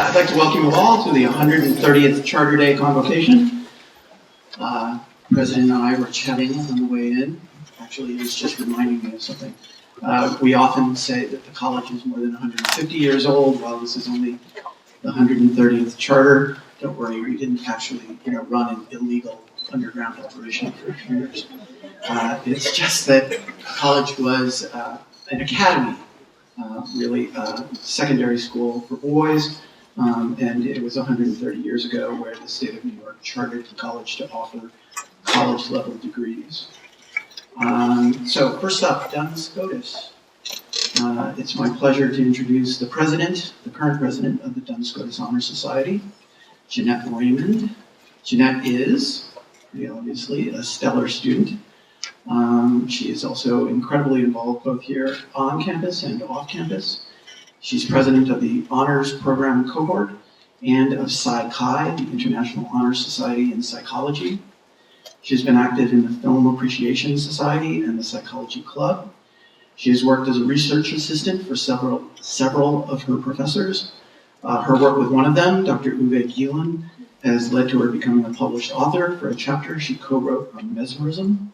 I'd like to welcome you all to the 130th Charter Day convocation. President and I were chatting on the way in. Actually, he was just reminding me of something. We often say that the college is more than 150 years old, while this is only the 130th charter. Don't worry, we didn't actually run an illegal underground operation for a few years. It's just that college was an academy, really a secondary school for boys. And it was 130 years ago where the state of New York chartered the college to offer college-level degrees. So first up, Duns Scotus. It's my pleasure to introduce the current president of the Duns Scotus Honor Society, Jeanette Raymond. Jeanette is, pretty obviously, a stellar student. She is also incredibly involved both here on campus and off campus. She's president of the Honors Program Cohort and of Psi Chi, the International Honor Society in Psychology. She's been active in the Film Appreciation Society and the Psychology Club. She has worked as a research assistant for several of her professors. Her work with one of them, Dr. Uwe Gielen, has led to her becoming a published author for a chapter she co-wrote on mesmerism.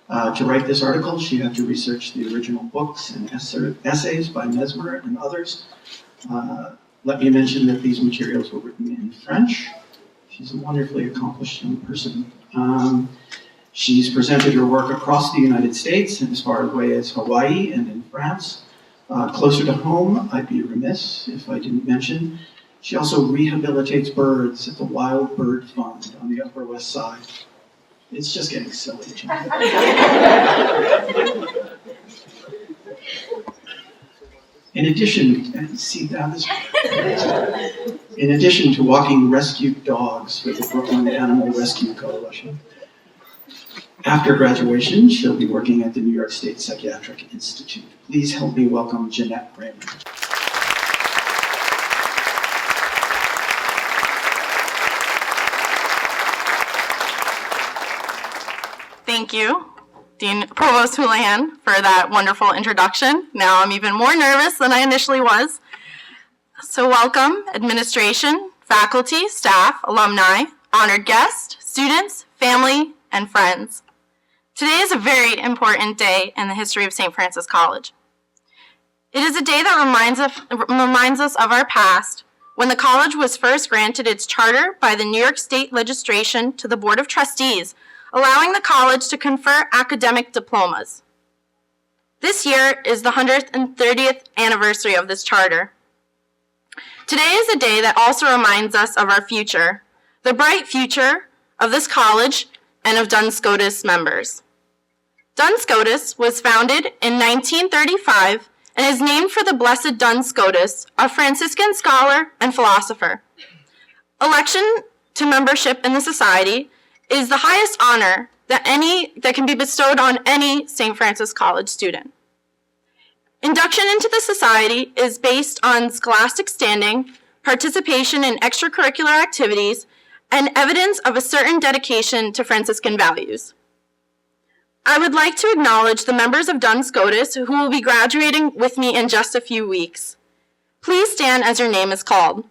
To write this article, she had to research the original books and essays by Mesmer and others. Let me mention that these materials were written in French. She's a wonderfully accomplished young person. She's presented her work across the United States and as far away as Hawaii and in France. Closer to home, I'd be remiss if I didn't mention, she also rehabilitates birds at the Wild Bird Fund on the Upper West Side. It's just getting silly. In addition to walking rescued dogs for the Brooklyn Animal Rescue Coalition, after graduation, she'll be working at the New York State Psychiatric Institute. Please help me welcome Jeanette Raymond. Thank you, Dean Provost Houlihan, for that wonderful introduction. Now I'm even more nervous than I initially was. So welcome, administration, faculty, staff, alumni, honored guests, students, family, and friends. Today is a very important day in the history of St. Francis College. It is a day that reminds us of our past, when the college was first granted its charter by the New York State Legislation to the Board of Trustees, allowing the college to confer academic diplomas. This year is the 130th anniversary of this charter. Today is a day that also reminds us of our future, the bright future of this college and of Duns Scotus members. Duns Scotus was founded in 1935 and is named for the Blessed Duns Scotus, a Franciscan scholar and philosopher. Election to membership in the society is the highest honor that can be bestowed on any St. Francis College student. Induction into the society is based on scholastic standing, participation in extracurricular activities, and evidence of a certain dedication to Franciscan values. I would like to acknowledge the members of Duns Scotus who will be graduating with me in just a few weeks. Please stand as your name is called.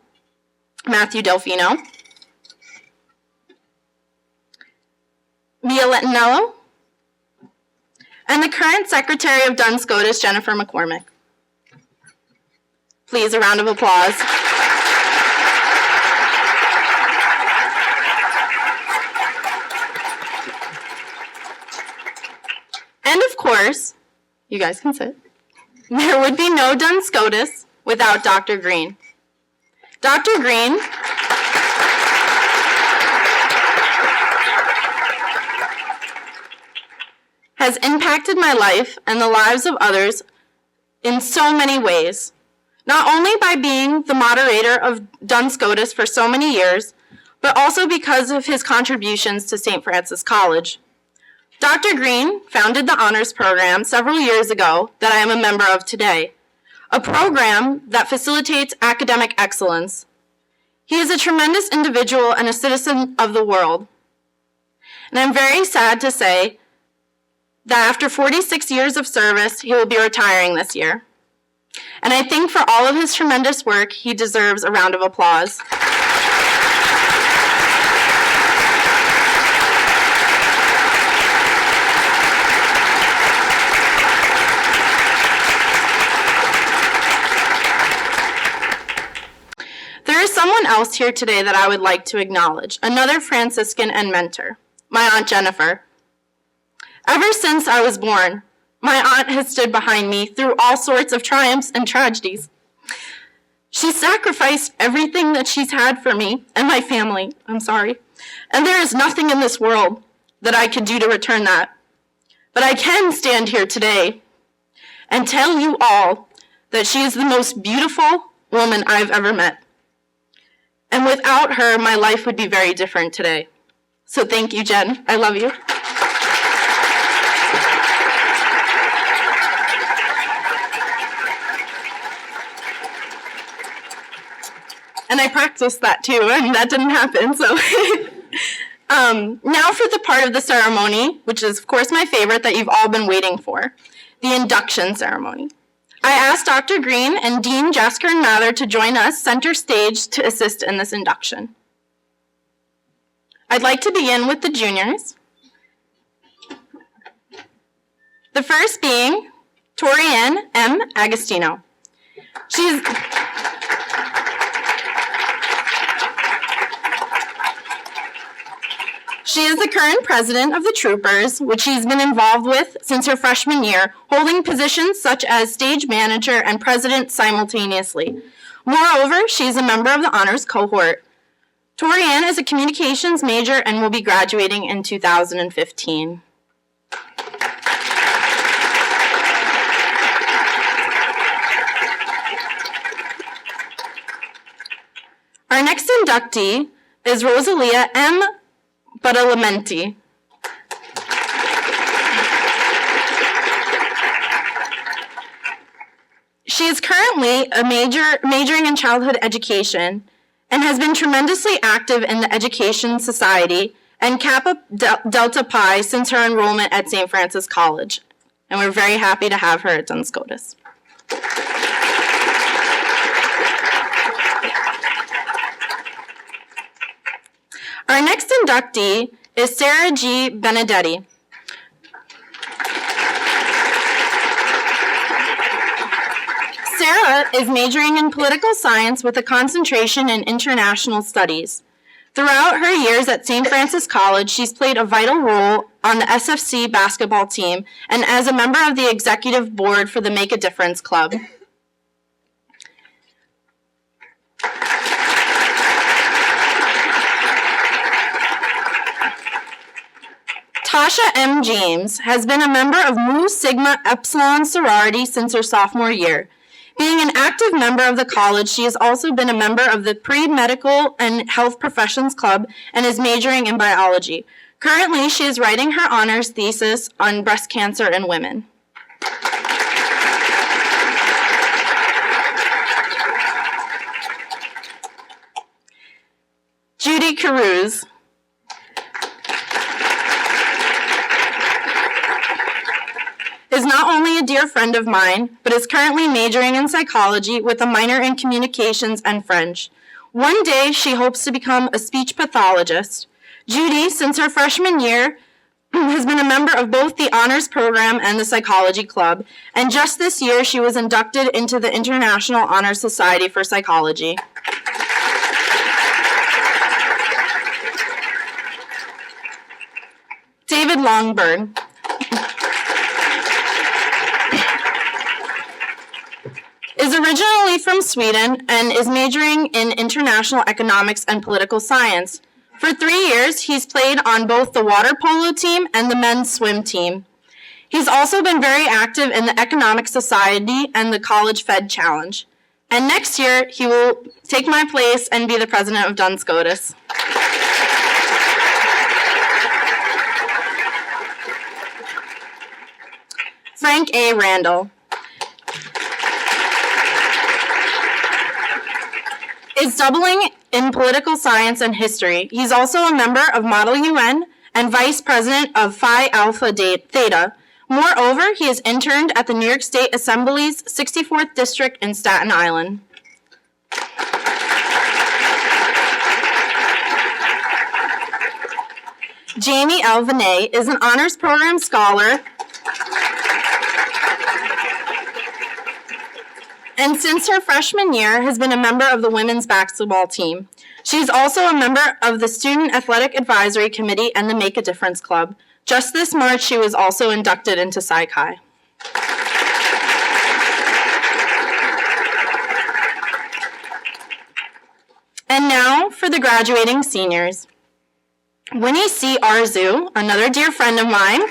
Matthew Delfino. Mia Letinello, and the current Secretary of Duns Scotus, Jennifer McCormick. Please, a round of applause. And of course, you guys can sit, there would be no Duns Scotus without Dr. Green. Dr. Green has impacted my life and the lives of others in so many ways, not only by being the moderator of Duns Scotus for so many years, but also because of his contributions to St. Francis College. Dr. Green founded the Honors Program several years ago that I am a member of today, a program that facilitates academic excellence. He is a tremendous individual and a citizen of the world. And I'm very sad to say that after 46 years of service, he will be retiring this year. And I think for all of his tremendous work, he deserves a round of applause. There is someone else here today that I would like to acknowledge, another Franciscan and mentor, my Aunt Jennifer. Ever since I was born, my aunt has stood behind me through all sorts of triumphs and tragedies. She sacrificed everything that she's had for me and my family, and there is nothing in this world that I could do to return that. But I can stand here today and tell you all that she is the most beautiful woman I've ever met. And without her, my life would be very different today. So thank you, Jen. I love you. And I practiced that too, and that didn't happen, so. Now for the part of the ceremony, which is, of course, my favorite that you've all been waiting for, the induction ceremony. I asked Dr. Green and Dean Jasker and Mather to join us center stage to assist in this induction. I'd like to begin with the juniors. The first being Torianne M. Agostino. She is the current president of the Troopers, which she's been involved with since her freshman year, holding positions such as stage manager and president simultaneously. Moreover, she is a member of the honors cohort. Torianne is a communications major and will be graduating in 2015. Our next inductee is Rosalia M. Badalamenti. She is currently majoring in childhood education and has been tremendously active in the Education Society and Kappa Delta Pi since her enrollment at St. Francis College. And we're very happy to have her at Duns Scotus. Our next inductee is Sarah G. Benedetti. Sarah is majoring in political science with a concentration in international studies. Throughout her years at St. Francis College, she's played a vital role on the SFC basketball team and as a member of the executive board for the Make a Difference Club. Tasha M. James has been a member of Mu Sigma Epsilon sorority since her sophomore year. Being an active member of the college, she has also been a member of the Pre-Medical and Health Professions Club and is majoring in biology. Currently, she is writing her honors thesis on breast cancer in women. Judy Caruso is not only a dear friend of mine, but is currently majoring in psychology with a minor in communications and French. One day, she hopes to become a speech pathologist. Judy, since her freshman year, has been a member of both the honors program and the psychology club, and just this year, she was inducted into the International Honor Society for Psychology. David Longberg is originally from Sweden and is majoring in international economics and political science. For 3 years, he's played on both the water polo team and the men's swim team. He's also been very active in the Economic Society and the College Fed Challenge. And next year, he will take my place and be the president of Duns Scotus. Frank A. Randall is doubling in political science and history. He's also a member of Model UN and vice president of Phi Alpha Theta. Moreover, he has interned at the New York State Assembly's 64th District in Staten Island. Jamie L. Vinay is an honors program scholar and since her freshman year has been a member of the women's basketball team. She is also a member of the Student Athletic Advisory Committee and the Make a Difference Club. Just this March, she was also inducted into Psi Chi. And now for the graduating seniors. Winnie C. Arzu, another dear friend of mine,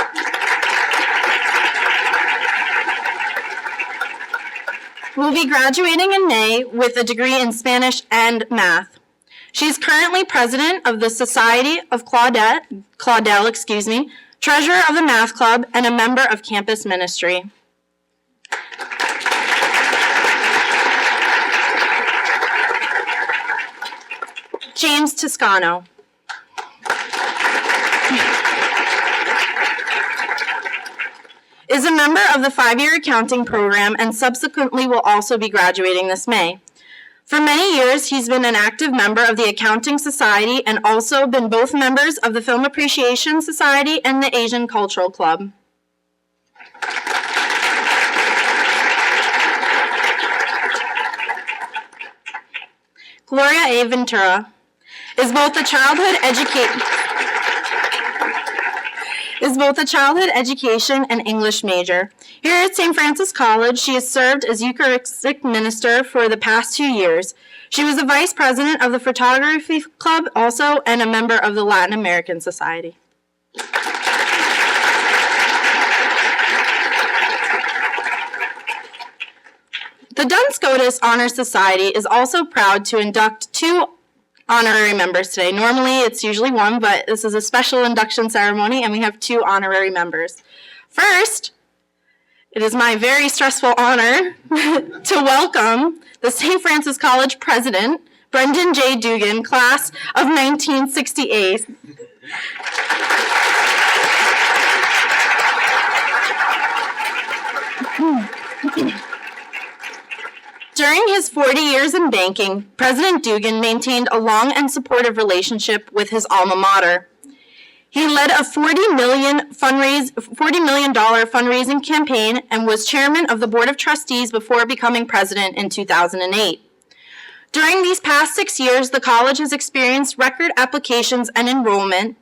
will be graduating in May with a degree in Spanish and math. She is currently president of the Society of Claudel, treasurer of the Math Club, and a member of campus ministry. James Toscano. Is a member of the 5-year accounting program and subsequently will also be graduating this May. For many years, he's been an active member of the Accounting Society and also been both members of the Film Appreciation Society and the Asian Cultural Club. Gloria A. Ventura is both a childhood education and English major. Here at St. Francis College, she has served as Eucharistic minister for the past 2 years. She was the vice president of the Photography Club also and a member of the Latin American Society. The Duns Scotus Honor Society is also proud to induct 2 honorary members today. Normally it's usually 1, but this is a special induction ceremony and we have 2 honorary members. First, it is my very stressful honor to welcome the St. Francis College president, Brendan J. Dugan, class of 1968. During his 40 years in banking, President Dugan maintained a long and supportive relationship with his alma mater. He led a $40 million fundraising campaign and was chairman of the Board of Trustees before becoming president in 2008. During these past 6 years, the college has experienced record applications and enrollment,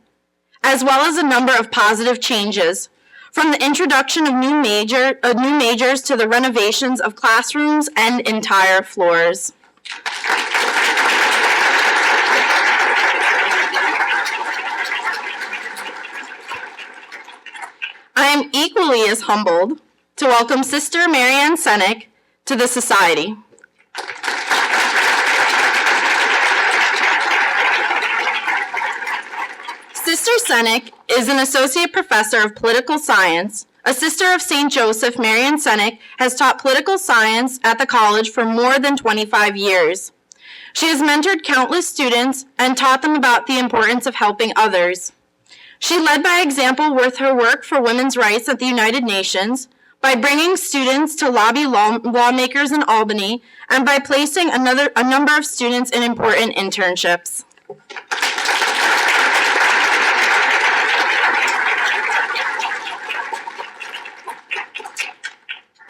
as well as a number of positive changes, from the introduction of new majors to the renovations of classrooms and entire floors. I am equally as humbled to welcome Sister Marianne Senek to the Society. Sister Senek is an associate professor of political science. A sister of St. Joseph, Marianne Senek, has taught political science at the college for more than 25 years. She has mentored countless students and taught them about the importance of helping others. She led by example with her work for women's rights at the United Nations, by bringing students to lobby lawmakers in Albany, and by placing a number of students in important internships.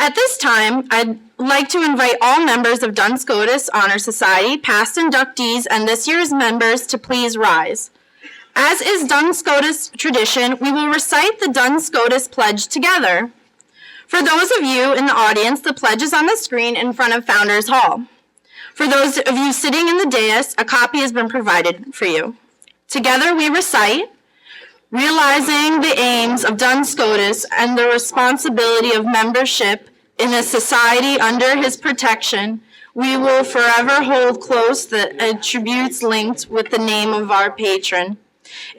At this time, I'd like to invite all members of Duns Scotus Honor Society, past inductees, and this year's members to please rise. As is Duns Scotus tradition, we will recite the Duns Scotus Pledge together. For those of you in the audience, the pledge is on the screen in front of Founders Hall. For those of you sitting in the dais, a copy has been provided for you. Together we recite, realizing the aims of Duns Scotus and the responsibility of membership in a society under his protection, we will forever hold close the attributes linked with the name of our patron.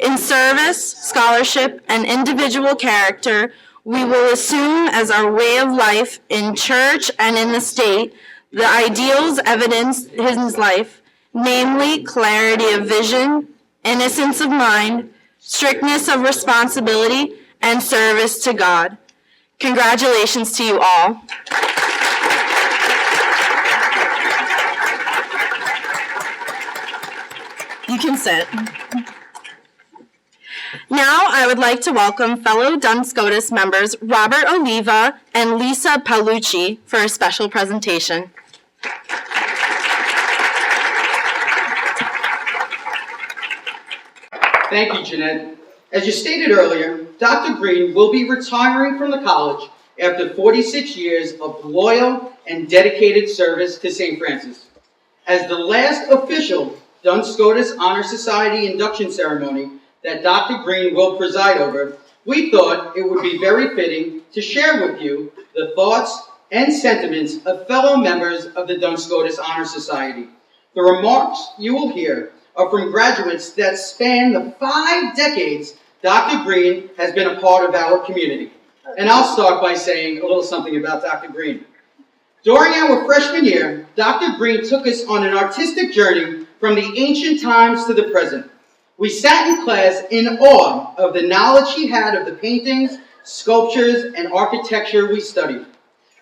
In service, scholarship, and individual character, we will assume as our way of life in church and in the state the ideals evidenced in his life, namely clarity of vision, innocence of mind, strictness of responsibility, and service to God. Congratulations to you all. You can sit. Now I would like to welcome fellow Duns Scotus members Robert Oliva and Lisa Paolucci for a special presentation. Thank you, Jeanette. As you stated earlier, Dr. Green will be retiring from the college after 46 years of loyal and dedicated service to St. Francis. As the last official Duns Scotus Honor Society induction ceremony that Dr. Green will preside over, we thought it would be very fitting to share with you the thoughts and sentiments of fellow members of the Duns Scotus Honor Society. The remarks you will hear are from graduates that span the 5 decades Dr. Green has been a part of our community. And I'll start by saying a little something about Dr. Green. During our freshman year, Dr. Green took us on an artistic journey from the ancient times to the present. We sat in class in awe of the knowledge he had of the paintings, sculptures, and architecture we studied.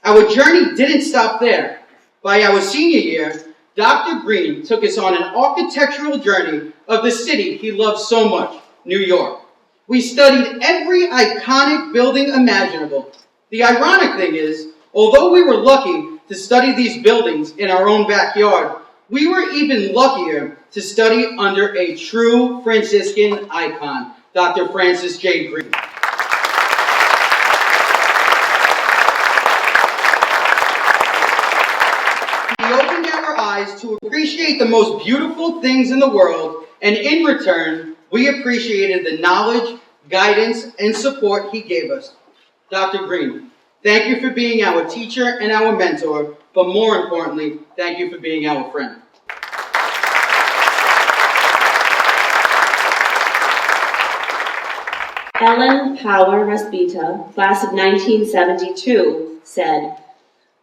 Our journey didn't stop there. By our senior year, Dr. Green took us on an architectural journey of the city he loved so much, New York. We studied every iconic building imaginable. The ironic thing is, although we were lucky to study these buildings in our own backyard, we were even luckier to study under a true Franciscan icon, Dr. Francis J. Green. He opened our eyes to appreciate the most beautiful things in the world, and in return, we appreciated the knowledge, guidance, and support he gave us. Dr. Green, thank you for being our teacher and our mentor, but more importantly, thank you for being our friend. Ellen Power Respita, class of 1972, said,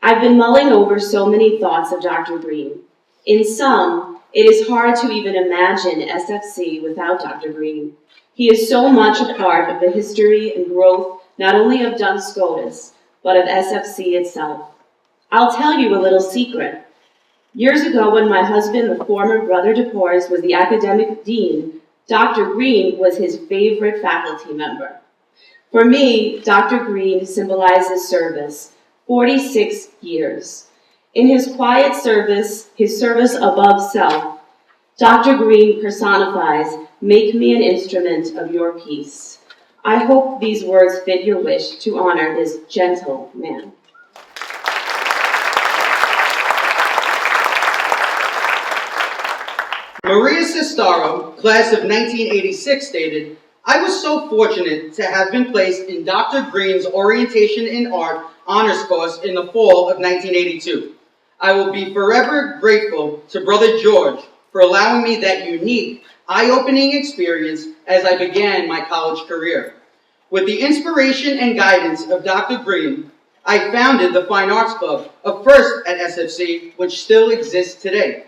"I've been mulling over so many thoughts of Dr. Green. In sum, it is hard to even imagine SFC without Dr. Green. He is so much a part of the history and growth not only of Duns Scotus, but of SFC itself. I'll tell you a little secret. Years ago, when my husband, the former Brother DePores, was the academic dean, Dr. Green was his favorite faculty member. For me, Dr. Green symbolizes service, 46 years. In his quiet service, his service above self, Dr. Green personifies, make me an instrument of your peace. I hope these words fit your wish to honor this gentle man." Maria Sestaro, class of 1986, stated, "I was so fortunate to have been placed in Dr. Green's Orientation in Art honors course in the fall of 1982. I will be forever grateful to Brother George for allowing me that unique, eye-opening experience as I began my college career. With the inspiration and guidance of Dr. Green, I founded the Fine Arts Club, a first at SFC, which still exists today.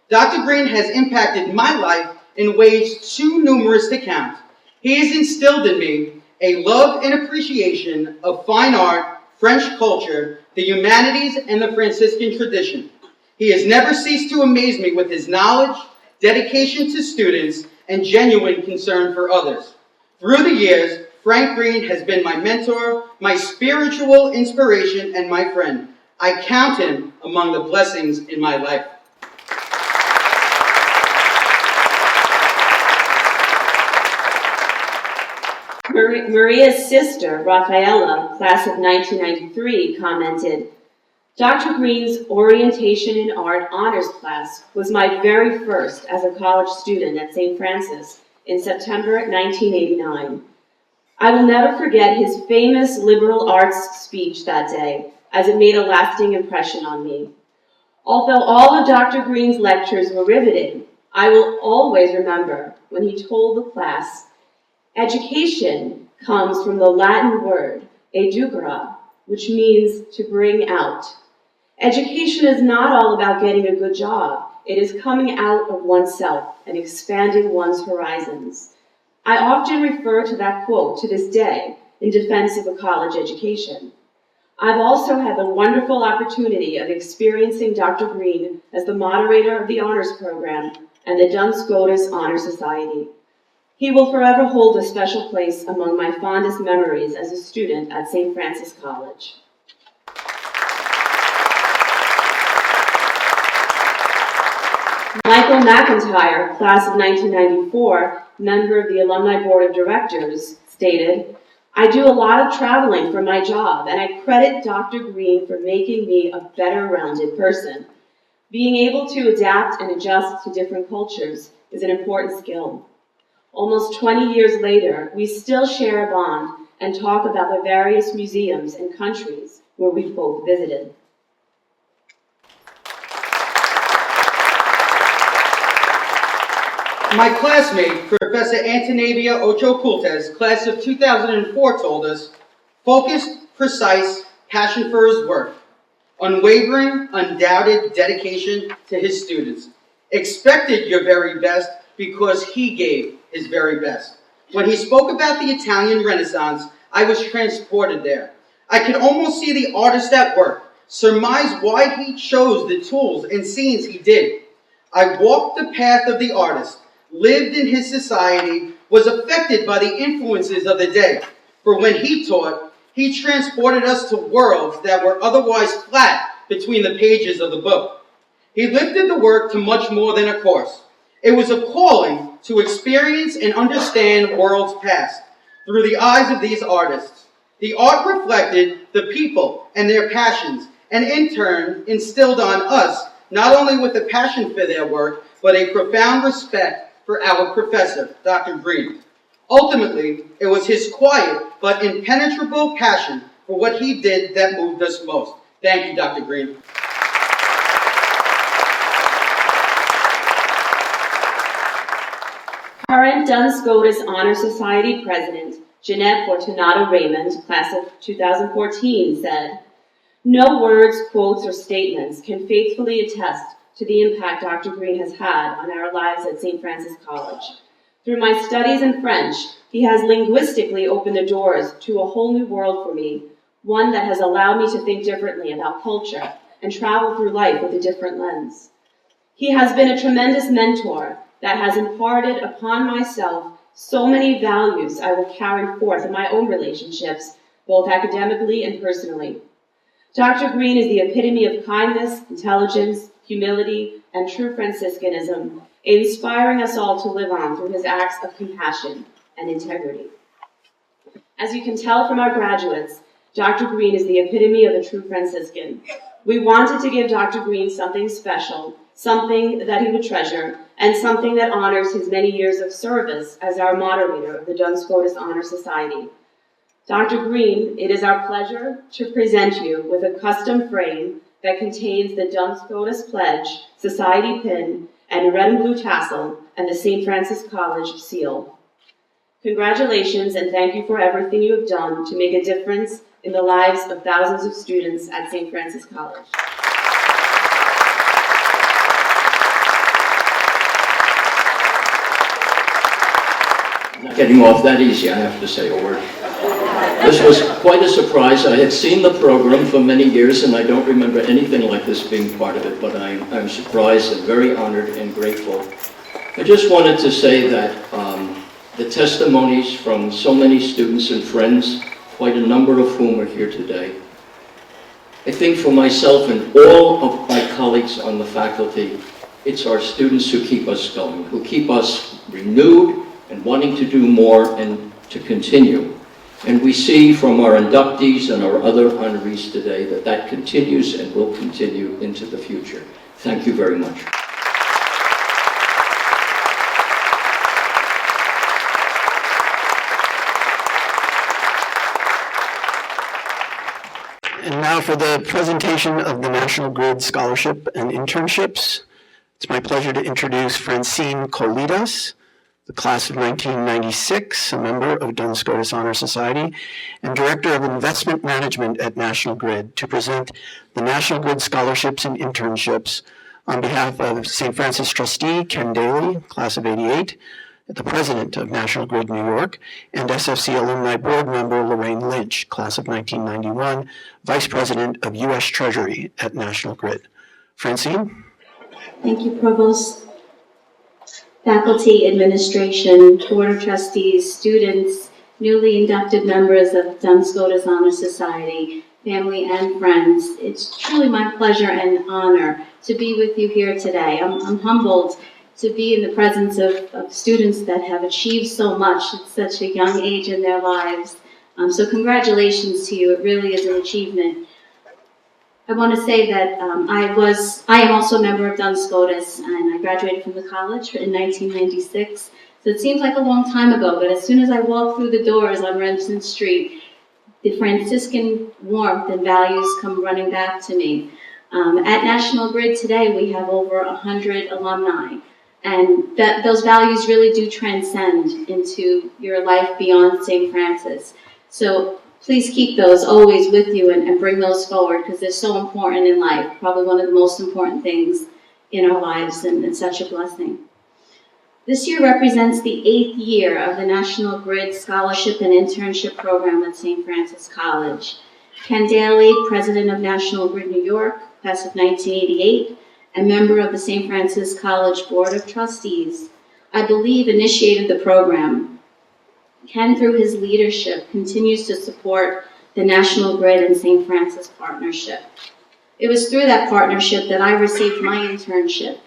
Dr. Green has impacted my life in ways too numerous to count. He has instilled in me a love and appreciation of fine art, French culture, the humanities, and the Franciscan tradition. He has never ceased to amaze me with his knowledge, dedication to students, and genuine concern for others. Through the years, Frank Green has been my mentor, my spiritual inspiration, and my friend. I count him among the blessings in my life." Maria's sister, Rafaela, class of 1993, commented, "Dr. Green's Orientation in Art honors class was my very first as a college student at St. Francis in September 1989. I will never forget his famous liberal arts speech that day, as it made a lasting impression on me. Although all of Dr. Green's lectures were riveting, I will always remember when he told the class, 'Education comes from the Latin word educere, which means to bring out. Education is not all about getting a good job. It is coming out of oneself and expanding one's horizons.' I often refer to that quote to this day, in defense of a college education. I've also had the wonderful opportunity of experiencing Dr. Green as the moderator of the Honors Program and the Duns Scotus Honor Society. He will forever hold a special place among my fondest memories as a student at St. Francis College. Michael McIntyre, class of 1994, member of the Alumni Board of Directors, stated, "I do a lot of traveling for my job, and I credit Dr. Green for making me a better rounded person. Being able to adapt and adjust to different cultures is an important skill." Almost 20 years later, we still share a bond and talk about the various museums and countries where we've both visited. My classmate, Professor Antonavia Ochoa-Cultes, class of 2004, told us, "Focused, precise, passion for his work, unwavering, undoubted dedication to his students. Expected your very best because he gave his very best." When he spoke about the Italian Renaissance, I was transported there. I could almost see the artist at work, surmise why he chose the tools and scenes he did. I walked the path of the artist, lived in his society, was affected by the influences of the day. For when he taught, he transported us to worlds that were otherwise flat between the pages of the book. He lifted the work to much more than a course. It was a calling to experience and understand worlds past through the eyes of these artists. The art reflected the people and their passions, and in turn instilled on us not only with a passion for their work, but a profound respect for our professor, Dr. Green. Ultimately, it was his quiet but impenetrable passion for what he did that moved us most. Thank you, Dr. Green. Current Duns Scotus Honor Society President, Jeanette Fortunato Raymond, class of 2014, said, "No words, quotes, or statements can faithfully attest to the impact Dr. Green has had on our lives at St. Francis College. Through my studies in French, he has linguistically opened the doors to a whole new world for me, one that has allowed me to think differently about culture and travel through life with a different lens. He has been a tremendous mentor that has imparted upon myself so many values I will carry forth in my own relationships, both academically and personally. Dr. Green is the epitome of kindness, intelligence, humility, and true Franciscanism, inspiring us all to live on through his acts of compassion and integrity." As you can tell from our graduates, Dr. Green is the epitome of a true Franciscan. We wanted to give Dr. Green something special, something that he would treasure, and something that honors his many years of service as our moderator of the Duns Scotus Honor Society. Dr. Green, it is our pleasure to present you with a custom frame that contains the Duns Scotus Pledge, Society pin, and red and blue tassel, and the St. Francis College seal. Congratulations, and thank you for everything you have done to make a difference in the lives of thousands of students at St. Francis College. Not getting off that easy, I have to say a word. This was quite a surprise. I had seen the program for many years, and I don't remember anything like this being part of it, but I'm surprised and very honored and grateful. I just wanted to say that the testimonies from so many students and friends, quite a number of whom are here today, I think for myself and all of my colleagues on the faculty, it's our students who keep us going, who keep us renewed and wanting to do more and to continue. And we see from our inductees and our other honorees today that that continues and will continue into the future. Thank you very much. And now for the presentation of the National Grid Scholarship and Internships. It's my pleasure to introduce Francine Colitas, the class of 1996, a member of Duns Scotus Honor Society, and Director of Investment Management at National Grid, to present the National Grid Scholarships and Internships on behalf of St. Francis trustee Ken Daly, class of 88, the president of National Grid New York, and SFC alumni board member Lorraine Lynch, class of 1991, vice president of U.S. Treasury at National Grid. Francine? Thank you, Provost. Faculty, administration, board of trustees, students, newly inducted members of Duns Scotus Honor Society, family and friends. It's truly my pleasure and honor to be with you here today. I'm humbled to be in the presence of students that have achieved so much at such a young age in their lives. So congratulations to you. It really is an achievement. I want to say that I am also a member of Duns Scotus, and I graduated from the college in 1996. So it seems like a long time ago, but as soon as I walked through the doors on Remsen Street, the Franciscan warmth and values come running back to me. At National Grid today, we have over 100 alumni, and those values really do transcend into your life beyond St. Francis. So please keep those always with you and bring those forward, because they're so important in life, probably one of the most important things in our lives, and it's such a blessing. This year represents the 8th year of the National Grid Scholarship and Internship Program at St. Francis College. Ken Daly, president of National Grid New York, class of 1988, and member of the St. Francis College Board of Trustees, I believe initiated the program. Ken, through his leadership, continues to support the National Grid and St. Francis partnership. It was through that partnership that I received my internship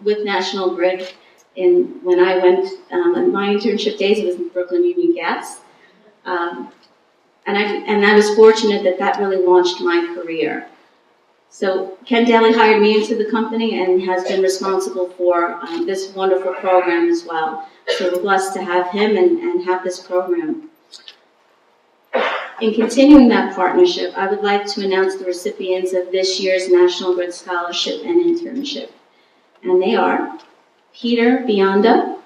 with National Grid. When I went on my internship days, it was in Brooklyn Union Gas. And I was fortunate that really launched my career. So Ken Daly hired me into the company and has been responsible for this wonderful program as well. So we're blessed to have him and have this program. In continuing that partnership, I would like to announce the recipients of this year's National Grid Scholarship and Internship. And they are Peter Bionda,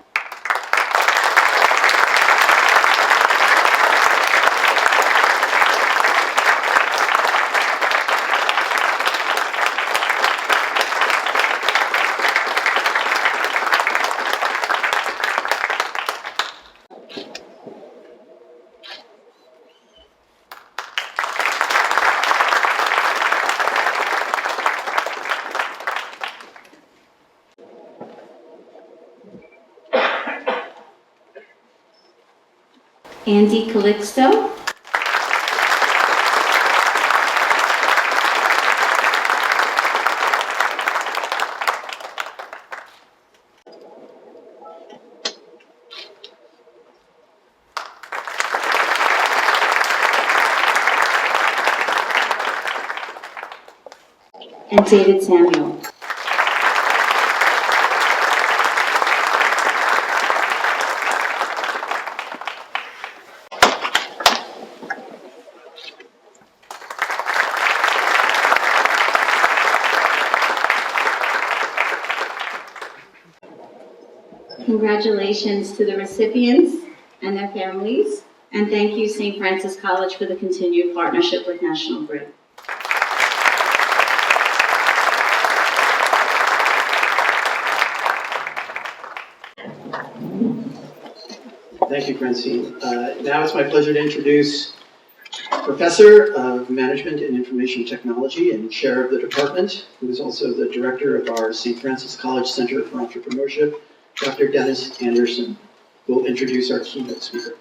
Andy Calixto, and David Samuel. Congratulations to the recipients and their families, and thank you, St. Francis College, for the continued partnership with National Grid. Thank you, Francine. Now it's my pleasure to introduce Professor of Management and Information Technology and Chair of the Department, who is also the Director of our St. Francis College Center for Entrepreneurship, Dr. Dennis Anderson, who will introduce our keynote speaker.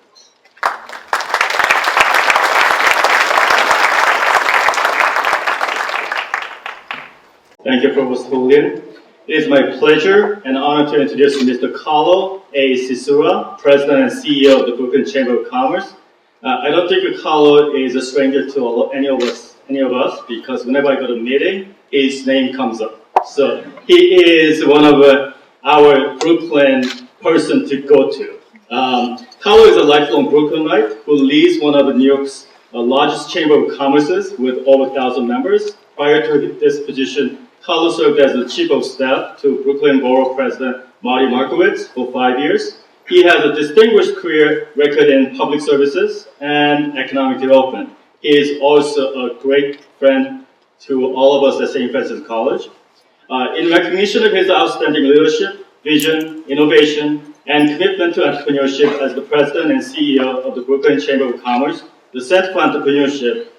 Thank you, Provost Julian. It is my pleasure and honor to introduce Mr. Carlo A. Scissura, President and CEO of the Brooklyn Chamber of Commerce. I don't think Carlo is a stranger to any of us, because whenever I go to a meeting, his name comes up. So he is one of our Brooklyn person to go to. Carlo is a lifelong Brooklynite who leads one of New York's largest chamber of commerces with over 1,000 members. Prior to this position, Carlo served as the Chief of Staff to Brooklyn Borough President Marty Markowitz for 5 years. He has a distinguished career record in public services and economic development. He is also a great friend to all of us at St. Francis College. In recognition of his outstanding leadership vision, innovation, and commitment to entrepreneurship as the President and CEO of the Brooklyn Chamber of Commerce, the Center for Entrepreneurship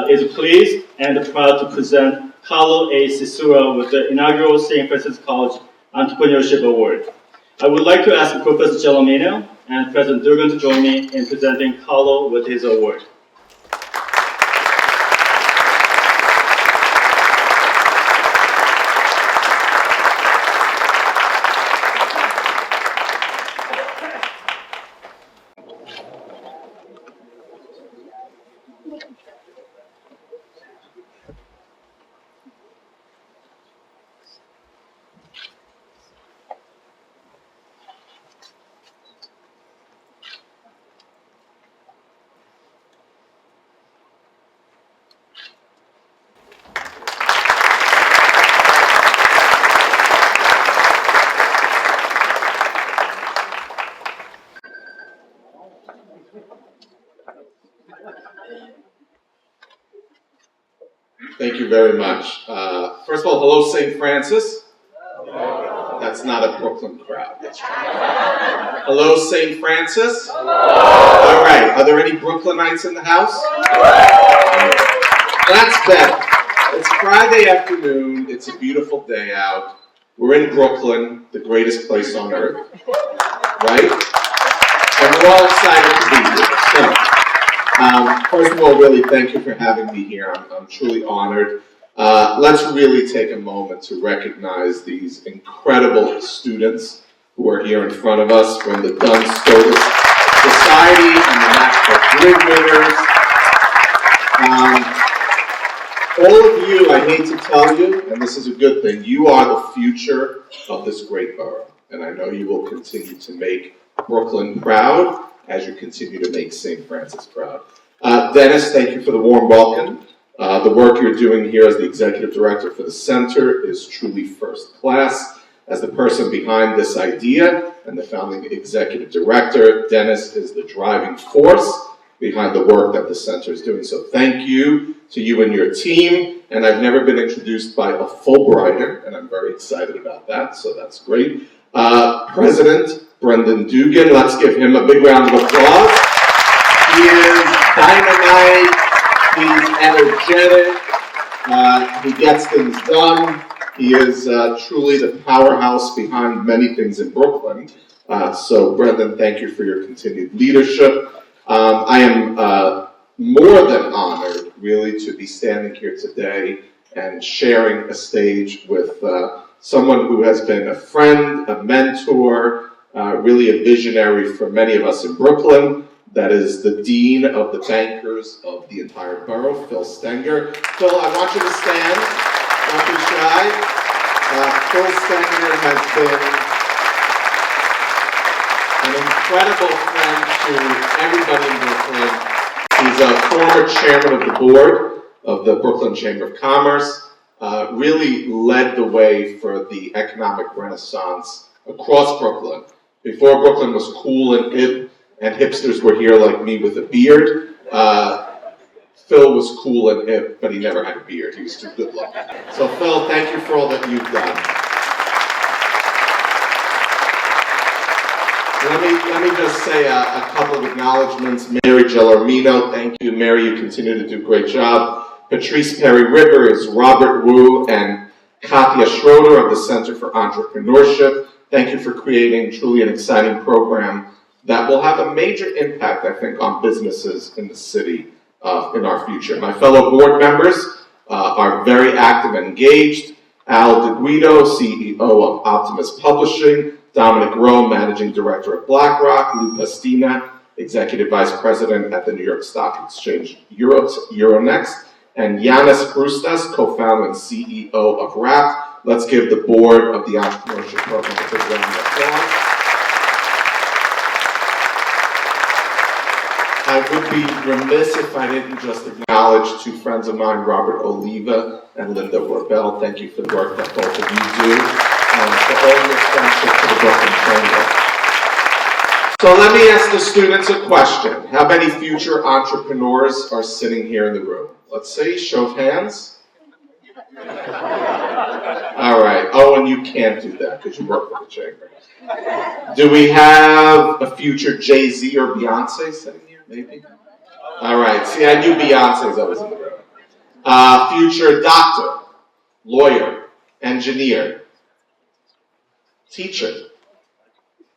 is pleased and proud to present Carlo A. Scissura with the Inaugural St. Francis College Entrepreneurship Award. I would like to ask Professor Gelomino and President Dugan to join me in presenting Carlo with his award. Thank you very much. First of all, hello, St. Francis. That's not a Brooklyn crowd. That's right. Hello, St. Francis. All right. Are there any Brooklynites in the house? That's better. It's Friday afternoon. It's a beautiful day out. We're in Brooklyn, the greatest place on earth, right? And we're all excited to be here. So, first of all, really thank you for having me here. I'm truly honored. Let's really take a moment to recognize these incredible students who are here in front of us from the Duns Scotus Society and the National Grid winners. All of you, I hate to tell you, and this is a good thing, you are the future of this great borough. And I know you will continue to make Brooklyn proud as you continue to make St. Francis proud. Dennis, thank you for the warm welcome. The work you're doing here as the executive director for the center is truly first class. As the person behind this idea and the founding executive director, Dennis is the driving force behind the work that the center is doing. So thank you to you and your team. And I've never been introduced by a Fulbrighter, and I'm very excited about that, so that's great. President Brendan Dugan, let's give him a big round of applause. He is dynamite, he's energetic, he gets things done. He is truly the powerhouse behind many things in Brooklyn. So Brendan, thank you for your continued leadership. I am more than honored, really, to be standing here today and sharing a stage with someone who has been a friend, a mentor, really a visionary for many of us in Brooklyn. That is the Dean of the Bankers of the entire borough, Phil Stenger. Phil, I want you to stand. Don't be shy. Phil Stenger has been an incredible friend to everybody in Brooklyn. He's a former chairman of the board of the Brooklyn Chamber of Commerce, really led the way for the economic renaissance across Brooklyn. Before Brooklyn was cool and hip, and hipsters were here like me with a beard, Phil was cool and hip, but he never had a beard. He was too good looking. So Phil, thank you for all that you've done. Let me just say a couple of acknowledgments. Mary Gelormino, thank you. Mary, you continue to do a great job. Patrice Perry-Rivers, Robert Wu, and Katya Schroeder of the Center for Entrepreneurship. Thank you for creating truly an exciting program that will have a major impact, I think, on businesses in the city in our future. My fellow board members are very active and engaged. Al DeGuido, CEO of Optimus Publishing, Dominic Rowe, Managing Director of BlackRock, Lou Pastina, Executive Vice President at the New York Stock Exchange Euronext, and Yanis Krustas, Co-founder and CEO of WRAP. Let's give the board of the Entrepreneurship Program a big round of applause. I would be remiss if I didn't just acknowledge two friends of mine, Robert Oliva and Linda Rorbell. Thank you for the work that both of you do, for all your friendship to the Brooklyn Chamber. So let me ask the students a question. How many future entrepreneurs are sitting here in the room? Let's see, show of hands. All right. Oh, and you can't do that because you work for the chamber. Do we have a future Jay-Z or Beyonce sitting here, maybe? All right, see, I knew Beyonce's always in the room. Future doctor, lawyer, engineer, teacher.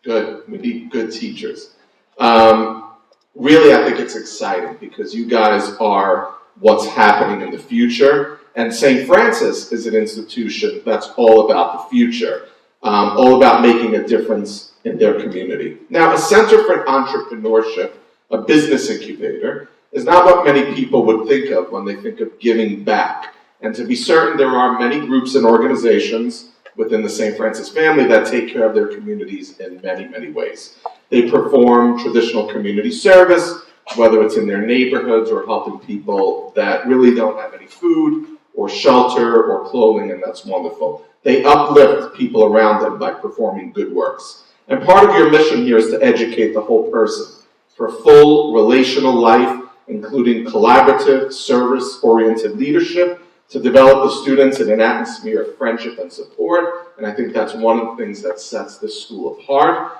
Good, we need good teachers. Really, I think it's exciting because you guys are what's happening in the future. And St. Francis is an institution that's all about the future, all about making a difference in their community. Now, a Center for Entrepreneurship, a business incubator, is not what many people would think of when they think of giving back. And to be certain, there are many groups and organizations within the St. Francis family that take care of their communities in many, many ways. They perform traditional community service, whether it's in their neighborhoods or helping people that really don't have any food or shelter or clothing, and that's wonderful. They uplift people around them by performing good works. And part of your mission here is to educate the whole person for full relational life, including collaborative, service-oriented leadership, to develop the students in an atmosphere of friendship and support. And I think that's one of the things that sets this school apart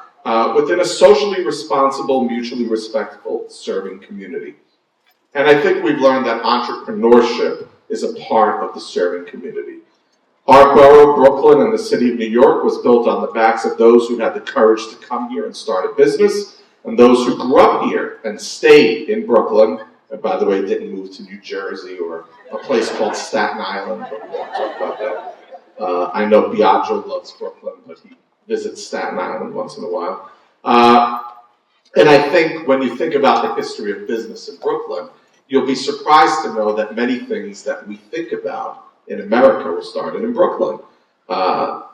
within a socially responsible, mutually respectful, serving community. And I think we've learned that entrepreneurship is a part of the serving community. Our borough, Brooklyn, and the city of New York was built on the backs of those who had the courage to come here and start a business, and those who grew up here and stayed in Brooklyn, and by the way, didn't move to New Jersey or a place called Staten Island, but we won't talk about that. I know Biagio loves Brooklyn, but he visits Staten Island once in a while. And I think when you think about the history of business in Brooklyn, you'll be surprised to know that many things that we think about in America were started in Brooklyn.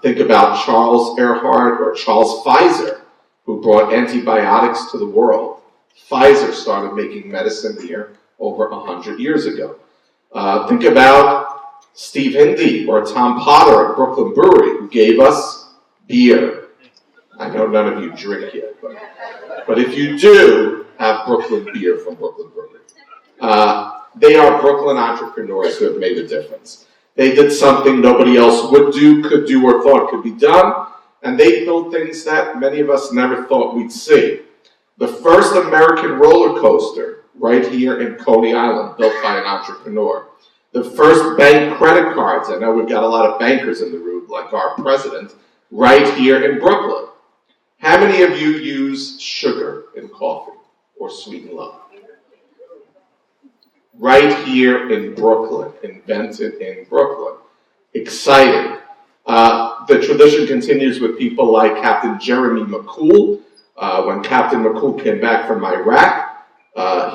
Think about Charles Earhart or Charles Pfizer, who brought antibiotics to the world. Pfizer started making medicine here over 100 years ago. Think about Steve Hindy or Tom Potter at Brooklyn Brewery, who gave us beer. I know none of you drink yet, but if you do, have Brooklyn beer from Brooklyn Brewery. They are Brooklyn entrepreneurs who have made a difference. They did something nobody else would do, could do, or thought could be done, and they built things that many of us never thought we'd see. The first American roller coaster right here in Coney Island, built by an entrepreneur. The first bank credit cards, I know we've got a lot of bankers in the room, like our president, right here in Brooklyn. How many of you use sugar in coffee or sweet and low? Right here in Brooklyn, invented in Brooklyn. Exciting. The tradition continues with people like Captain Jeremy McCool. When Captain McCool came back from Iraq,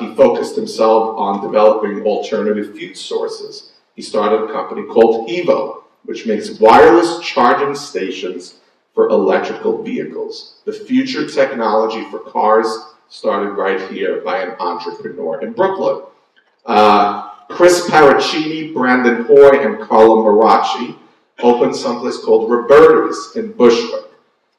he focused himself on developing alternative fuel sources. He started a company called Hevo, which makes wireless charging stations for electrical vehicles. The future technology for cars started right here by an entrepreneur in Brooklyn. Chris Paracchini, Brandon Hoy, and Carlo Maracci opened someplace called Roberta's in Bushwick.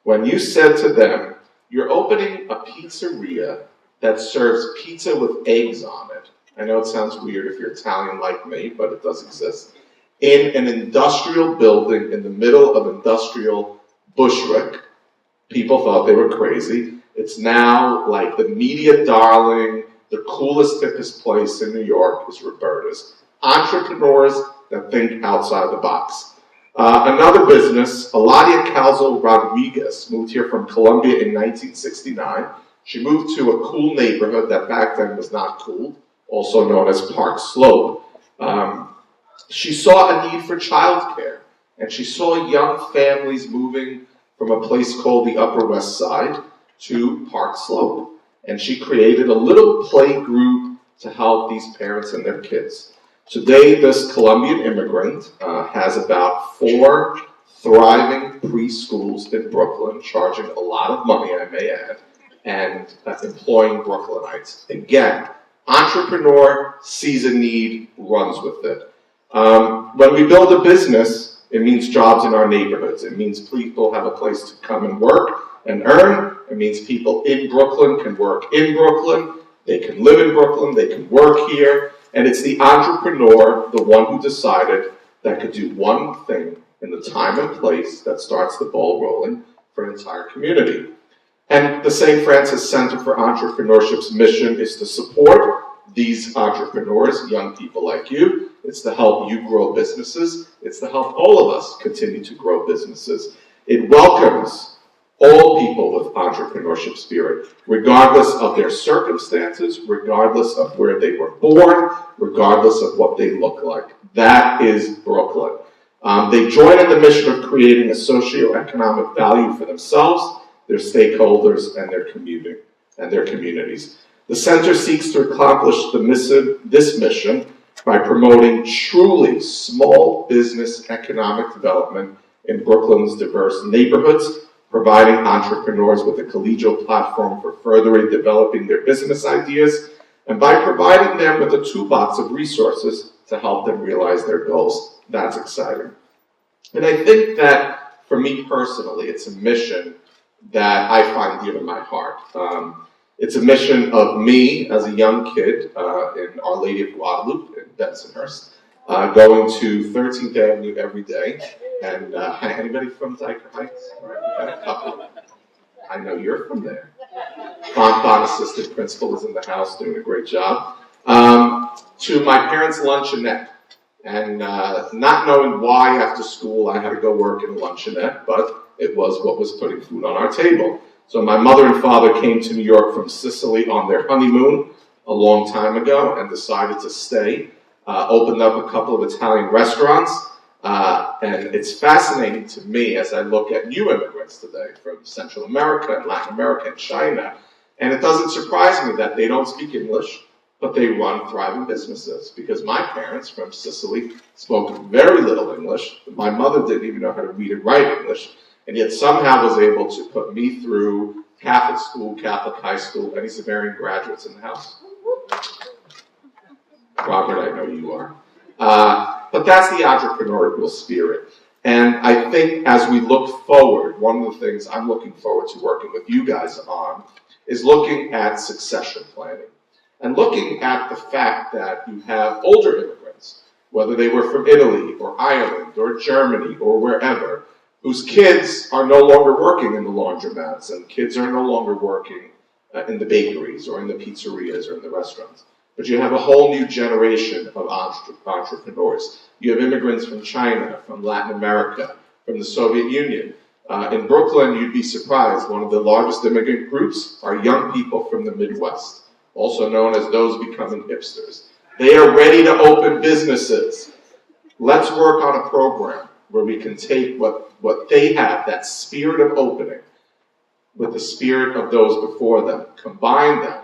When you said to them, you're opening a pizzeria that serves pizza with eggs on it. I know it sounds weird if you're Italian like me, but it does exist. In an industrial building in the middle of industrial Bushwick. People thought they were crazy. It's now like the media darling, the coolest, hippest place in New York is Roberta's. Entrepreneurs that think outside the box. Another business, Eladia Calzo Rodriguez, moved here from Colombia in 1969. She moved to a cool neighborhood that back then was not cool, also known as Park Slope. She saw a need for childcare, and she saw young families moving from a place called the Upper West Side to Park Slope. And she created a little play group to help these parents and their kids. Today, this Colombian immigrant has about 4 thriving preschools in Brooklyn, charging a lot of money, I may add, and employing Brooklynites. Again, entrepreneur sees a need, runs with it. When we build a business, it means jobs in our neighborhoods. It means people have a place to come and work and earn. It means people in Brooklyn can work in Brooklyn. They can live in Brooklyn. They can work here. And it's the entrepreneur, the one who decided that could do one thing in the time and place that starts the ball rolling, for an entire community. And the St. Francis Center for Entrepreneurship's mission is to support these entrepreneurs, young people like you. It's to help you grow businesses. It's to help all of us continue to grow businesses. It welcomes all people with entrepreneurship spirit, regardless of their circumstances, regardless of where they were born, regardless of what they look like. That is Brooklyn. They join in the mission of creating a socioeconomic value for themselves, their stakeholders, and their communities. The center seeks to accomplish this mission by promoting truly small business economic development in Brooklyn's diverse neighborhoods, providing entrepreneurs with a collegial platform for furthering developing their business ideas, and by providing them with a toolbox of resources to help them realize their goals. That's exciting. And I think that, for me personally, it's a mission that I find dear to my heart. It's a mission of me as a young kid in Our Lady of Guadalupe in Bensonhurst, going to 13th Avenue every day. And anybody from Dyker Heights? All right, we got a couple. I know you're from there. Bon assistant principal is in the house doing a great job. To my parents' luncheonette. And not knowing why after school I had to go work in a luncheonette, but it was what was putting food on our table. So my mother and father came to New York from Sicily on their honeymoon a long time ago and decided to stay. Opened up a couple of Italian restaurants. And it's fascinating to me as I look at new immigrants today from Central America and Latin America and China. And it doesn't surprise me that they don't speak English, but they run thriving businesses. Because my parents from Sicily spoke very little English. My mother didn't even know how to read and write English. And yet somehow was able to put me through Catholic school, Catholic high school. Any Severian graduates in the house? Robert, I know you are. But that's the entrepreneurial spirit. And I think as we look forward, one of the things I'm looking forward to working with you guys on is looking at succession planning. And looking at the fact that you have older immigrants, whether they were from Italy or Ireland or Germany or wherever, whose kids are no longer working in the laundromats and kids are no longer working in the bakeries or in the pizzerias or in the restaurants. But you have a whole new generation of entrepreneurs. You have immigrants from China, from Latin America, from the Soviet Union. In Brooklyn, you'd be surprised, one of the largest immigrant groups are young people from the Midwest, also known as those becoming hipsters. They are ready to open businesses. Let's work on a program where we can take what they have, that spirit of opening, with the spirit of those before them, combine them,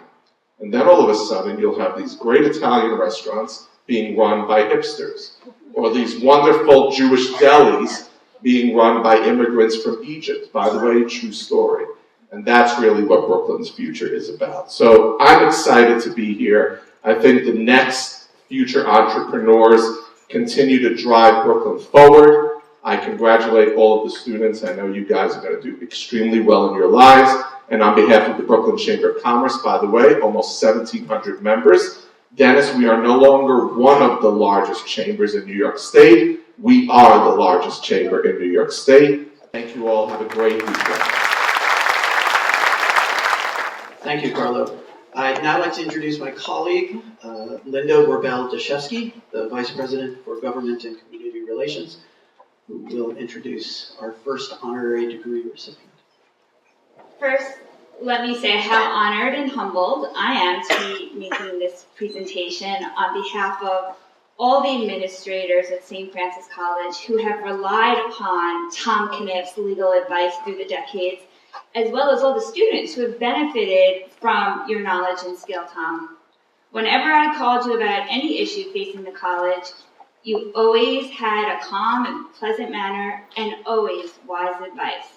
and then all of a sudden you'll have these great Italian restaurants being run by hipsters, or these wonderful Jewish delis being run by immigrants from Egypt. By the way, true story. And that's really what Brooklyn's future is about. So I'm excited to be here. I think the next future entrepreneurs continue to drive Brooklyn forward. I congratulate all of the students. I know you guys are going to do extremely well in your lives. And on behalf of the Brooklyn Chamber of Commerce, by the way, almost 1,700 members. Dennis, we are no longer one of the largest chambers in New York State. We are the largest chamber in New York State. Thank you all. Have a great weekend. Thank you, Carlo. I'd now like to introduce my colleague, Linda Werbel-Deshevsky, the Vice President for Government and Community Relations, who will introduce our first honorary degree recipient. First, let me say how honored and humbled I am to be making this presentation on behalf of all the administrators at St. Francis College who have relied upon Tom Conniff's legal advice through the decades, as well as all the students who have benefited from your knowledge and skill, Tom. Whenever I called you about any issue facing the college, you always had a calm and pleasant manner and always wise advice.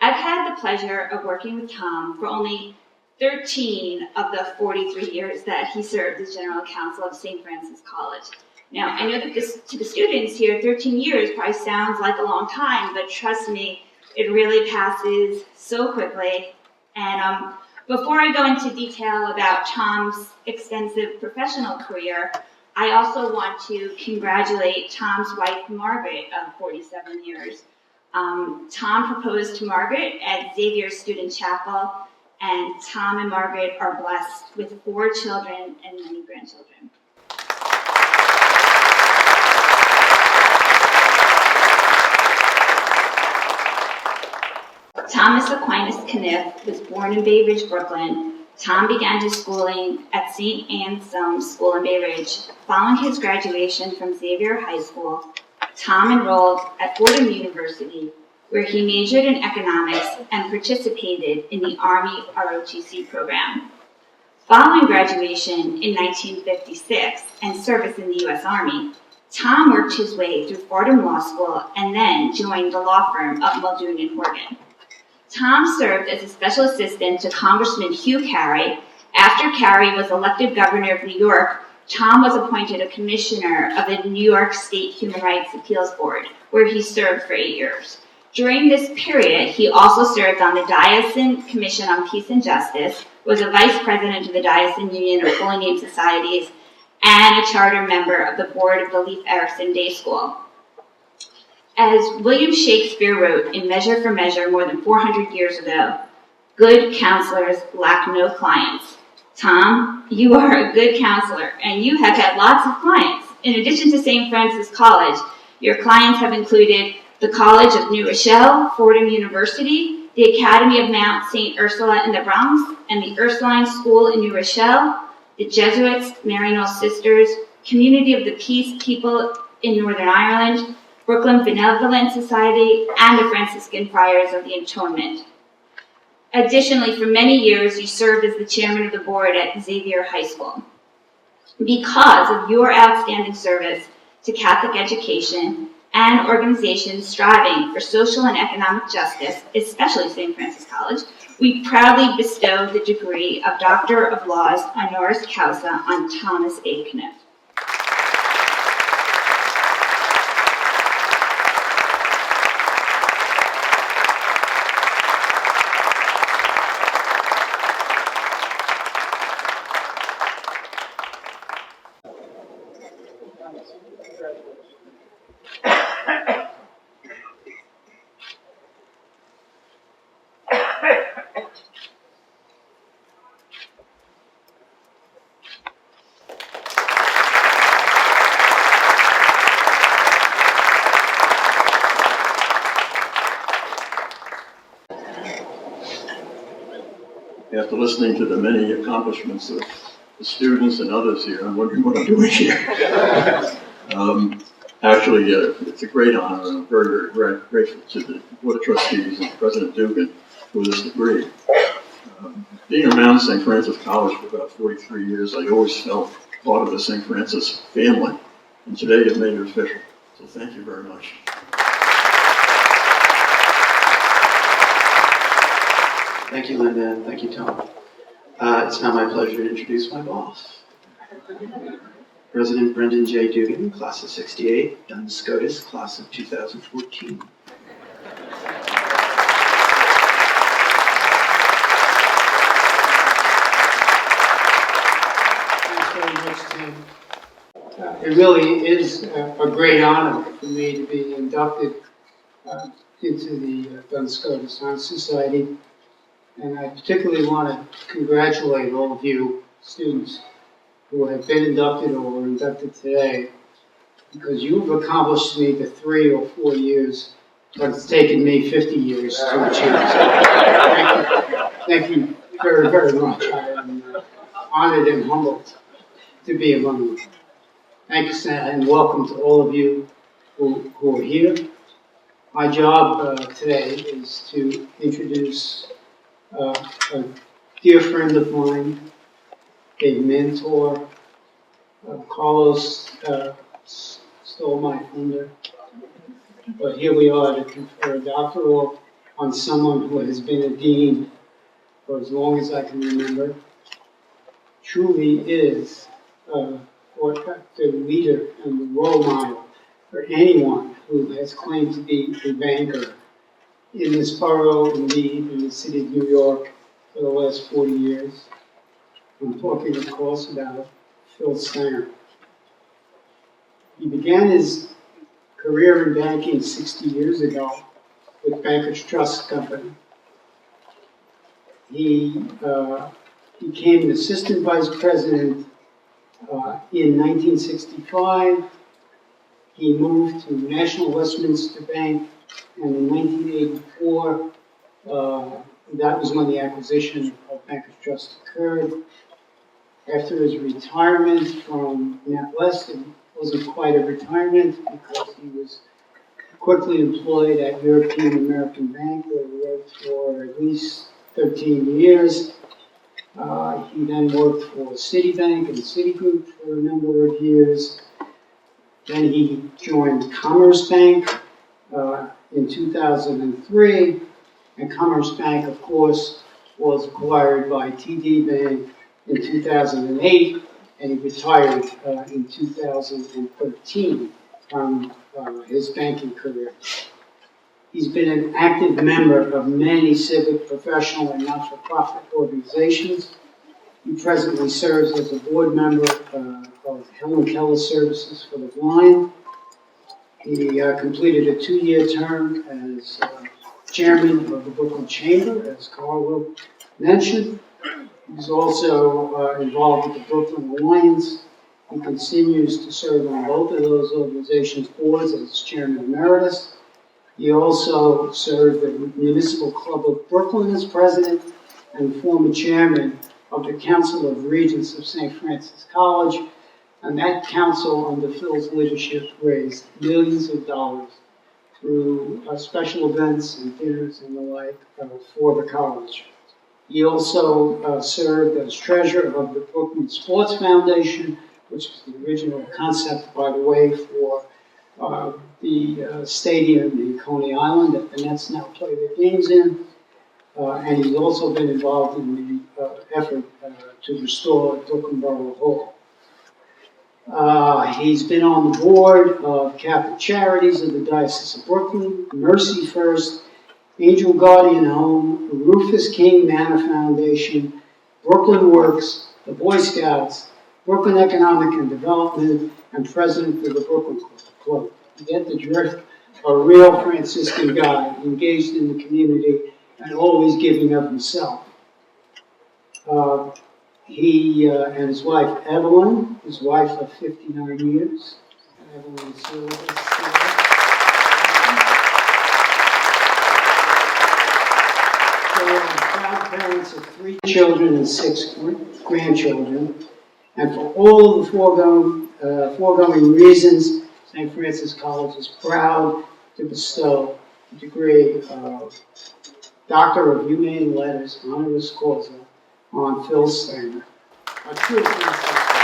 I've had the pleasure of working with Tom for only 13 of the 43 years that he served as General Counsel of St. Francis College. Now, I know that to the students here, 13 years probably sounds like a long time, but trust me, it really passes so quickly. And before I go into detail about Tom's extensive professional career, I also want to congratulate Tom's wife, Margaret, of 47 years. Tom proposed to Margaret at Xavier Student Chapel, and Tom and Margaret are blessed with 4 children and many grandchildren. Thomas Aquinas Conniff was born in Bay Ridge, Brooklyn. Tom began his schooling at St. Anselm's School in Bay Ridge. Following his graduation from Xavier High School, Tom enrolled at Fordham University, where he majored in economics and participated in the Army ROTC program. Following graduation in 1956 and service in the U.S. Army, Tom worked his way through Fordham Law School and then joined the law firm of Muldoon and Horgan. Tom served as a special assistant to Congressman Hugh Carey. After Carey was elected governor of New York, Tom was appointed a commissioner of the New York State Human Rights Appeals Board, where he served for 8 years. During this period, he also served on the Diocesan Commission on Peace and Justice, was a vice president of the Diocesan Union of Holy Name Societies, and a charter member of the board of the Leif Erikson Day School. As William Shakespeare wrote in Measure for Measure more than 400 years ago, good counselors lack no clients. Tom, you are a good counselor, and you have had lots of clients. In addition to St. Francis College, your clients have included the College of New Rochelle, Fordham University, the Academy of Mount St. Ursula in the Bronx, and the Ursuline School in New Rochelle, the Jesuits, Maryknoll Sisters, Community of the Peace People in Northern Ireland, Brooklyn Benevolent Society, and the Franciscan Friars of the Atonement. Additionally, for many years, you served as the chairman of the board at Xavier High School. Because of your outstanding service to Catholic education and organizations striving for social and economic justice, especially St. Francis College, we proudly bestow the degree of Doctor of Laws Honoris Causa on Thomas A. Conniff. After listening to the many accomplishments of the students and others here, I'm wondering what I'm doing here. Actually, it's a great honor, and I'm very, very grateful to the Board of Trustees and President Dugan for this degree. Being around St. Francis College for about 43 years, I always felt part of the St. Francis family, and today it made it official. So thank you very much. Thank you, Linda, and thank you, Tom. It's now my pleasure to introduce my boss. President Brendan J. Dugan, class of '68, Duns Scotus, class of 2014. Thanks very much, Tim. It really is a great honor for me to be inducted into the Duns Scotus Honor Society. And I particularly want to congratulate all of you students who have been inducted or were inducted today, because you've accomplished me the 3 or 4 years that it's taken me 50 years to achieve. So thank you very, very much. I am honored and humbled to be among you. Thanks and welcome to all of you who are here. My job today is to introduce a dear friend of mine, a mentor. Carlos stole my thunder, but here we are to confer a doctoral on someone who has been a dean for as long as I can remember. Truly is the leader and the role model for anyone who has claimed to be a banker in this borough, indeed, in the city of New York for the last 40 years. I'm talking, of course, about Phil Stenger. He began his career in banking 60 years ago with Bankers Trust Company. He became an assistant vice president in 1965. He moved to National Westminster Bank, and in 1984, that was when the acquisition of Bankers Trust occurred. After his retirement from NatWest, it wasn't quite a retirement because he was quickly employed at European American Bank, where he worked for at least 13 years. He then worked for Citibank and Citigroup for a number of years. Then he joined Commerce Bank in 2003, and Commerce Bank, of course, was acquired by TD Bank in 2008, and he retired in 2013 from his banking career. He's been an active member of many civic, professional, and not-for-profit organizations. He presently serves as a board member of Helen Keller Services for the Blind. He completed a 2-year term as chairman of the Brooklyn Chamber, as Carlo mentioned. He's also involved with the Brooklyn Alliance. He continues to serve on both of those organizations' boards as chairman emeritus. He also served the Municipal Club of Brooklyn as president and former chairman of the Council of Regents of St. Francis College. And that council, under Phil's leadership, raised millions of dollars through special events and dinners and the like for the college. He also served as treasurer of the Brooklyn Sports Foundation, which is the original concept, by the way, for the stadium in Coney Island that the Nets now play their games in. And he's also been involved in the effort to restore Brooklyn Borough Hall. He's been on the board of Catholic Charities of the Diocese of Brooklyn, Mercy First, Angel Guardian Home, the Rufus King Manor Foundation, Brooklyn Works, the Boy Scouts, Brooklyn Economic and Development, and president of the Brooklyn Club. You get the drift, a real Franciscan guy, engaged in the community and always giving of himself. He and his wife Evelyn, his wife of 59 years, Evelyn is still with us. They are proud parents of 3 children and 6 grandchildren, and for all of the foregoing reasons, St. Francis College is proud to bestow the degree of Doctor of Humane Letters, Honoris Causa, on Phil Stenger. A true Franciscan.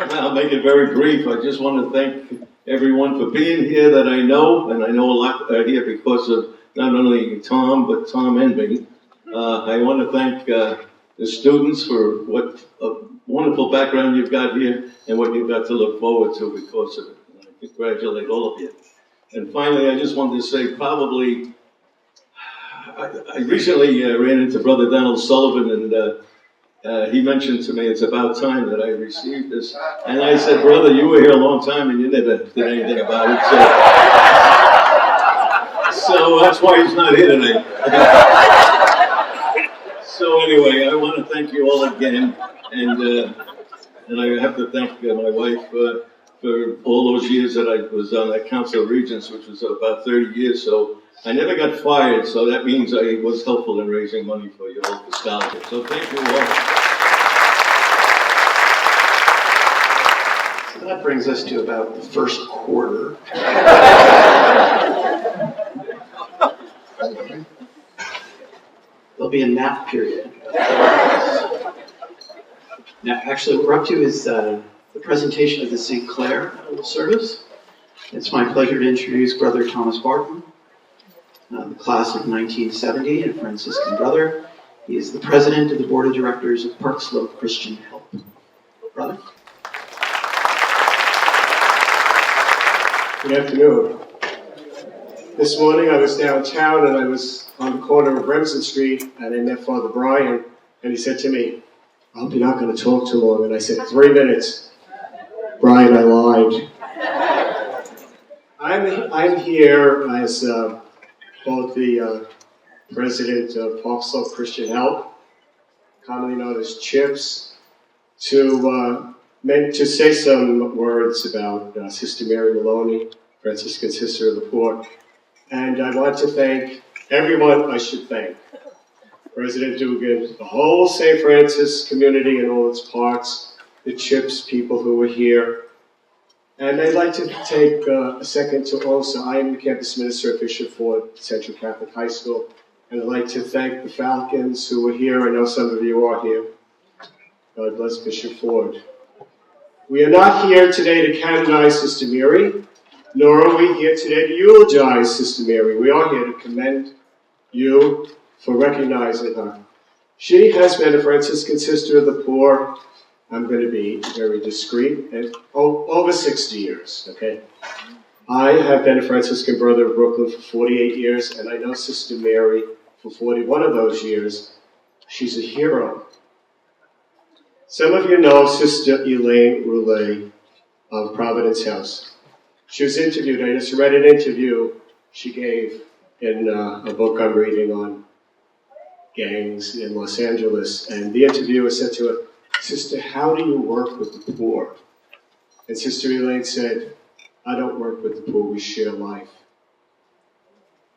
I'll make it very brief. I just want to thank everyone for being here that I know, and I know a lot are here because of not only Tom, but Tom and me. I want to thank the students for what a wonderful background you've got here and what you've got to look forward to because of it. And I congratulate all of you. And finally, I just wanted to say probably, I recently ran into Brother Donald Sullivan, and he mentioned to me it's about time that I received this. And I said, brother, you were here a long time and you never did anything about it. So that's why he's not here tonight. So anyway, I want to thank you all again. And I have to thank my wife for all those years that I was on that Council of Regents, which was about 30 years. So I never got fired, so that means I was helpful in raising money for you all for scholarships. So thank you all. So that brings us to about the first quarter. There'll be a nap period. Now, actually, what we're up to is the presentation of the St. Clare Medal of Service. It's my pleasure to introduce Brother Thomas Barton, the class of 1970, and Franciscan brother. He is the president of the board of directors of Park Slope Christian Help. Brother? Good afternoon. This morning I was downtown and I was on the corner of Remsen Street and I met Father Brian and he said to me, "I hope you're not going to talk too long." And I said, 3 minutes. Brian, I lied. I'm here as both the president of Park Slope Christian Help, commonly known as CHIPS, to say some words about Sister Mary Maloney, Franciscan Sister of the Poor. And I want to thank everyone I should thank. President Dugan, the whole St. Francis community in all its parts, the CHIPS people who were here. And I'd like to take a second to also, I am the campus minister at Bishop Ford Central Catholic High School, and I'd like to thank the Falcons who were here. I know some of you are here. God bless Bishop Ford. We are not here today to canonize Sister Mary, nor are we here today to eulogize Sister Mary. We are here to commend you for recognizing her. She has been a Franciscan Sister of the Poor. I'm going to be very discreet, and over 60 years, okay? I have been a Franciscan brother of Brooklyn for 48 years, and I know Sister Mary for 41 of those years. She's a hero. Some of you know Sister Elaine Roulet of Providence House. She was interviewed. I just read an interview she gave in a book I'm reading on gangs in Los Angeles, and the interviewer said to her, "Sister, how do you work with the poor?" And Sister Elaine said, "I don't work with the poor, we share life."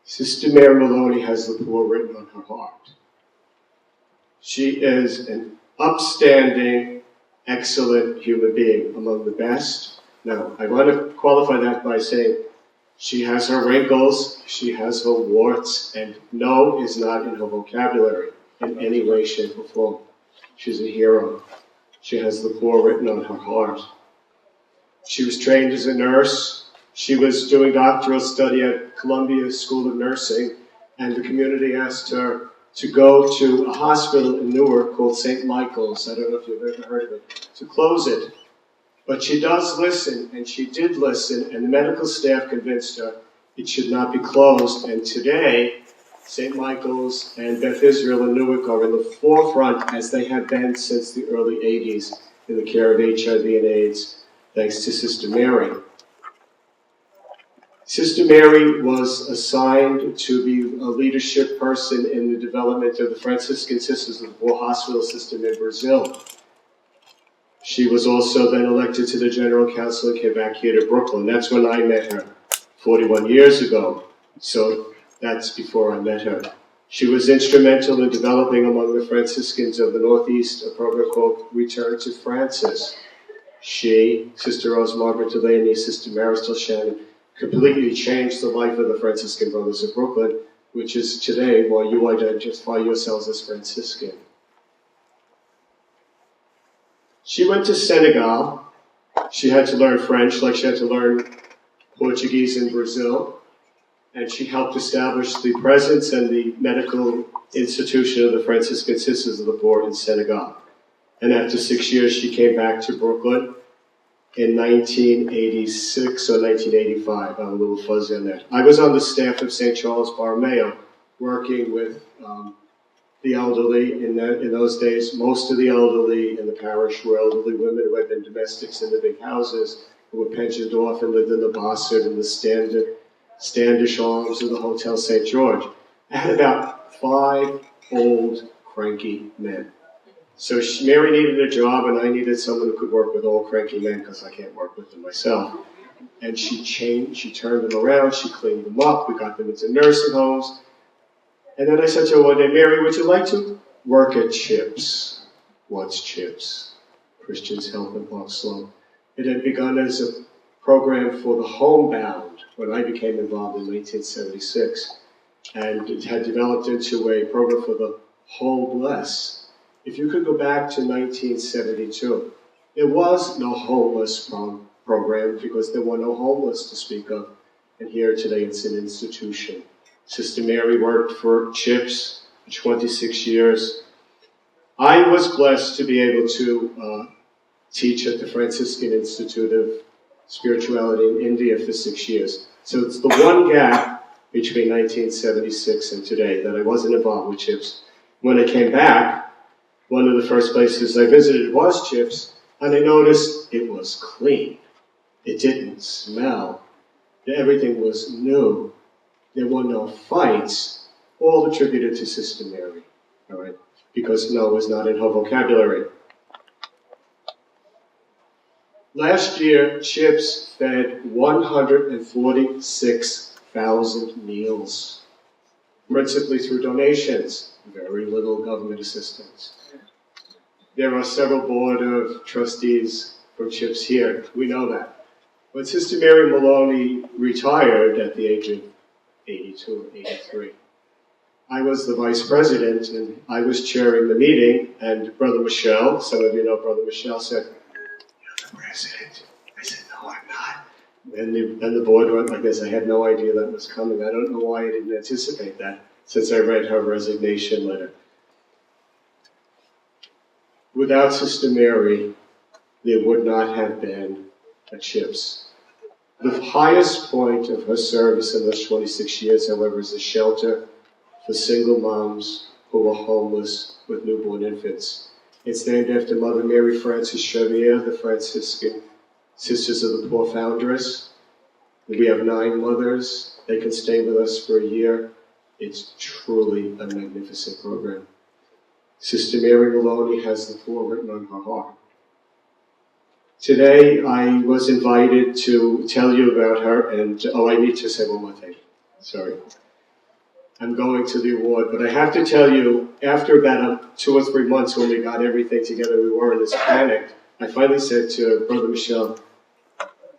Sister Mary Maloney has the poor written on her heart. She is an upstanding, excellent human being, among the best. Now, I want to qualify that by saying she has her wrinkles, she has her warts, and no is not in her vocabulary in any way, shape, or form. She's a hero. She has the poor written on her heart. She was trained as a nurse. She was doing doctoral study at Columbia School of Nursing, and the community asked her to go to a hospital in Newark called St. Michael's. I don't know if you've ever heard of it, to close it. But she does listen, and she did listen, and the medical staff convinced her it should not be closed. And today, St. Michael's and Beth Israel in Newark are in the forefront, as they have been since the early 80s, in the care of HIV and AIDS, thanks to Sister Mary. Sister Mary was assigned to be a leadership person in the development of the Franciscan Sisters of the Poor hospital system in Brazil. She was also then elected to the General Council and came back here to Brooklyn. That's when I met her 41 years ago. So that's before I met her. She was instrumental in developing among the Franciscans of the Northeast a program called Return to Francis. She, Sister Rose Margaret Delaney, Sister Marisol Shannon, completely changed the life of the Franciscan Brothers of Brooklyn, which is today why you identify yourselves as Franciscan. She went to Senegal. She had to learn French, like she had to learn Portuguese in Brazil. And she helped establish the presence and the medical institution of the Franciscan Sisters of the Poor in Senegal. And after 6 years, she came back to Brooklyn in 1986 or 1985. I'm a little fuzzy on that. I was on the staff of St. Charles Borromeo, working with the elderly. In those days, most of the elderly in the parish were elderly women who had been domestics in the big houses, who were pensioned off and lived in the Bossard and the Standish Arms of the Hotel St. George. I had about 5 old, cranky men. So Mary needed a job, and I needed someone who could work with old, cranky men, because I can't work with them myself. And she turned them around, she cleaned them up, we got them into nursing homes. And then I said to her one day, "Mary, would you like to work at CHIPS?" What's CHIPS? Christians Help in Park Slope. It had begun as a program for the homebound when I became involved in 1976. And it had developed into a program for the homeless. If you could go back to 1972, there was no homeless program because there were no homeless to speak of. And here today it's an institution. Sister Mary worked for CHIPS for 26 years. I was blessed to be able to teach at the Franciscan Institute of Spirituality in India for 6 years. So it's the one gap between 1976 and today that I wasn't involved with CHIPS. When I came back, one of the first places I visited was CHIPS, and I noticed it was clean. It didn't smell. Everything was new. There were no fights, all attributed to Sister Mary, all right? Because no was not in her vocabulary. Last year, CHIPS fed 146,000 meals, principally through donations, very little government assistance. There are several board of trustees from CHIPS here, we know that. When Sister Mary Maloney retired at the age of 82 or 83, I was the vice president and I was chairing the meeting, and Brother Michelle, some of you know Brother Michelle, said, "You're the president." I said, "No, I'm not." And the board went like this. I had no idea that was coming. I don't know why I didn't anticipate that since I read her resignation letter. Without Sister Mary, there would not have been a CHIPS. The highest point of her service in those 26 years, however, is a shelter for single moms who are homeless with newborn infants. It's named after Mother Mary Frances Xavier, the Franciscan Sisters of the Poor foundress. We have 9 mothers. They can stay with us for a year. It's truly a magnificent program. Sister Mary Maloney has the poor written on her heart. Today, I was invited to tell you about her, and I need to say one more thing. Sorry. I'm going to the award, but I have to tell you, after about 2 or 3 months when we got everything together, we were in this panic. I finally said to Brother Michelle,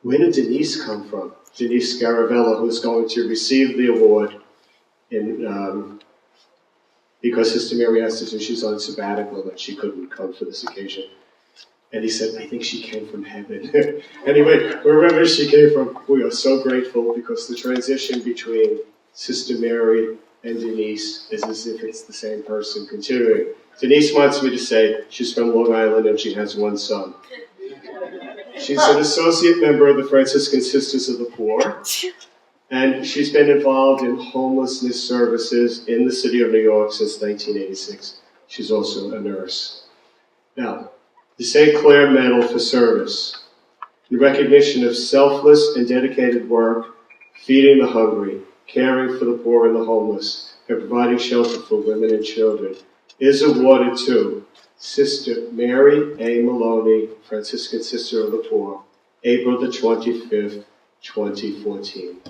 "Where did Denise come from?" Denise Scaravella, who's going to receive the award because Sister Mary asked us if she's on sabbatical, that she couldn't come for this occasion. And he said, "I think she came from heaven." Anyway, wherever she came from, we are so grateful because the transition between Sister Mary and Denise is as if it's the same person continuing. Denise wants me to say she's from Long Island and she has 1 son. She's an associate member of the Franciscan Sisters of the Poor, and she's been involved in homelessness services in the city of New York since 1986. She's also a nurse. Now, the St. Clare Medal for Service, in recognition of selfless and dedicated work, feeding the hungry, caring for the poor and the homeless, and providing shelter for women and children, is awarded to Sister Mary A. Maloney, Franciscan Sister of the Poor, April the 25th, 2014.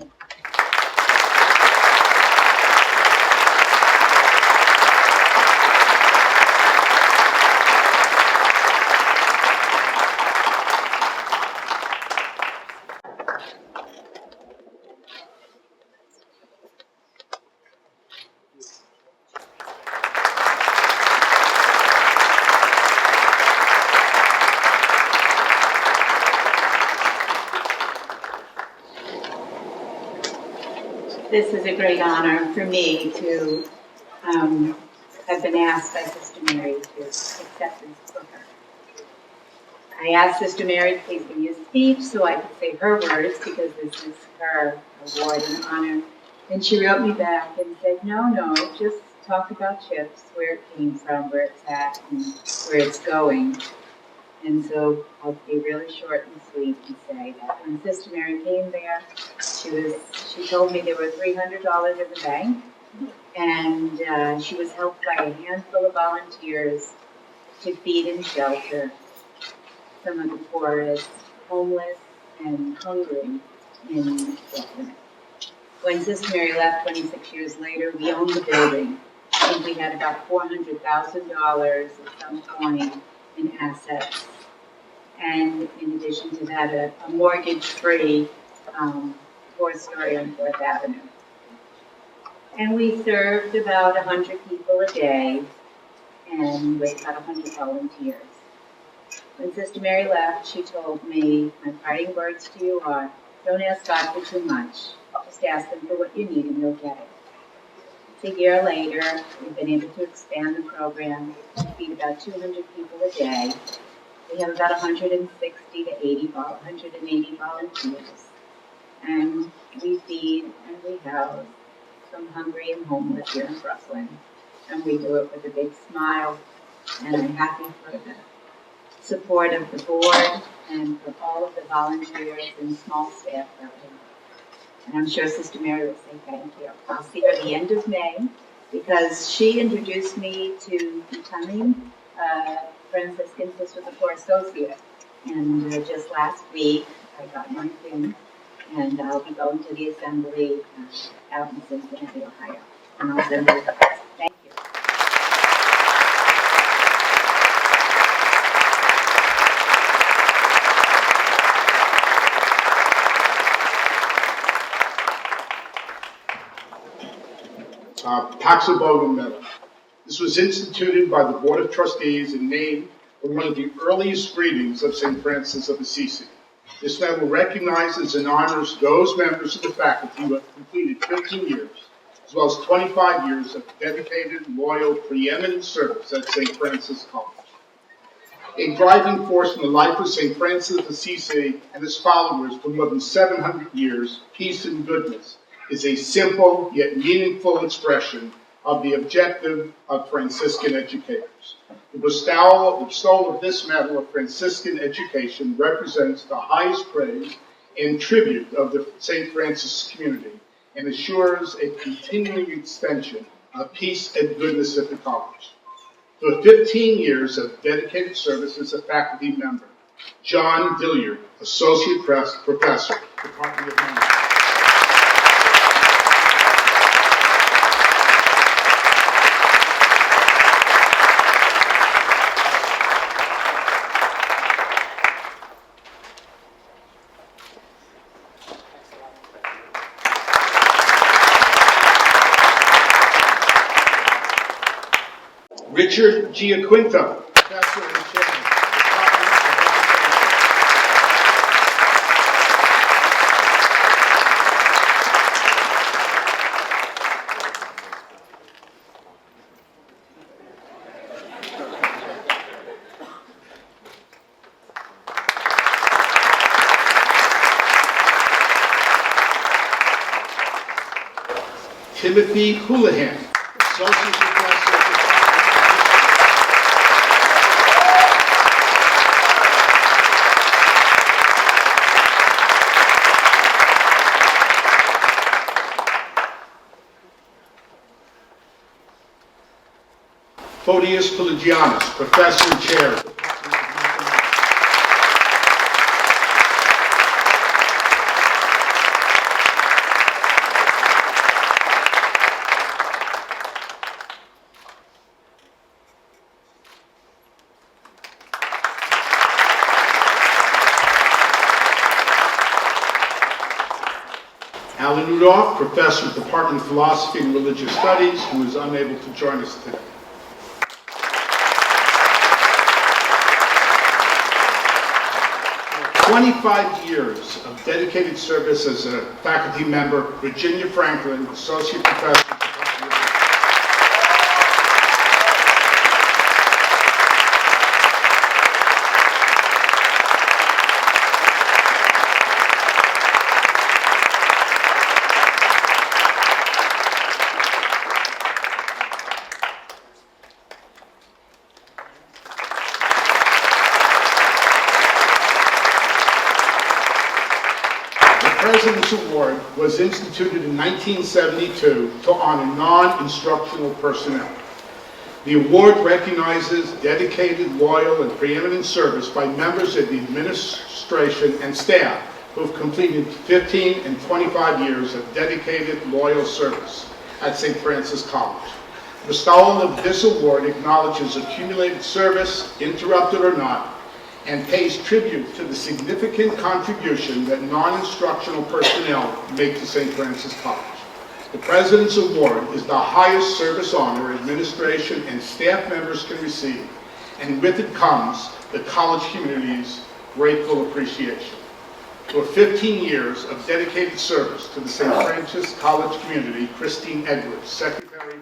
This is a great honor for me to have been asked by Sister Mary to accept this for her. I asked Sister Mary to please give me a speech so I could say her words because this is her award and honor. And she wrote me back and said, no, just talk about CHIPS, where it came from, where it's at, and where it's going. And so I'll be really short and sweet and say that when Sister Mary came there, she told me there were $300 in the bank, and she was helped by a handful of volunteers to feed and shelter some of the poorest, homeless, and hungry in Brooklyn. When Sister Mary left 26 years later, we owned the building. I think we had about $400,000 at some point in assets. And in addition to that, a mortgage-free 4-story on 4th Avenue. And we served about 100 people a day. and with about 100 volunteers. When Sister Mary left, she told me, my parting words to you are, don't ask God for too much. Just ask Him for what you need and you'll get it. It's a year later, we've been able to expand the program to feed about 200 people a day. We have about 160 to 180 volunteers. And we feed and we house some hungry and homeless here in Brooklyn. And we do it with a big smile. And I'm happy for the support of the board and for all of the volunteers and small staff out here. And I'm sure Sister Mary will say thank you. I'll see her at the end of May because she introduced me to becoming a Franciscan Sister of the Poor Associate. And just last week, I got my thing, and I'll be going to the assembly out in Cincinnati, Ohio. And I'll send her the best. Thank you. Pax Medal. This was instituted by the Board of Trustees and named for one of the earliest greetings of St. Francis of Assisi. This medal recognizes and honors those members of the faculty who have completed 15 years, as well as 25 years of dedicated, loyal, preeminent service at St. Francis College. A driving force in the life of St. Francis of Assisi and his followers for more than 700 years, peace and goodness, is a simple yet meaningful expression of the objective of Franciscan educators. The bestowal of this medal of Franciscan education represents the highest praise and tribute of the St. Francis community and assures a continuing extension of peace and goodness at the college. For 15 years of dedicated service as a faculty member, John Dilliard, Associate Professor, Department of Management. Richard Giaquinto, Professor and Chairman, Timothy Houlihan, Associate Professor. Photius Pelagianis, Professor and Chair. Alan Rudolph, Professor of Department of Philosophy and Religious Studies, who is unable to join us today. For 25 years of dedicated service as a faculty member, Virginia Franklin, Associate Professor. The President's Award was instituted in 1972 to honor non-instructional personnel. The award recognizes dedicated, loyal, and preeminent service by members of the administration and staff who have completed 15 and 25 years of dedicated, loyal service at St. Francis College. The bestowal of this award acknowledges accumulated service, interrupted or not, and pays tribute to the significant contribution that non-instructional personnel make to St. Francis College. The President's Award is the highest service honor administration and staff members can receive, and with it comes the college community's grateful appreciation. For 15 years of dedicated service to the St. Francis College community, Christine Edwards, Secretary,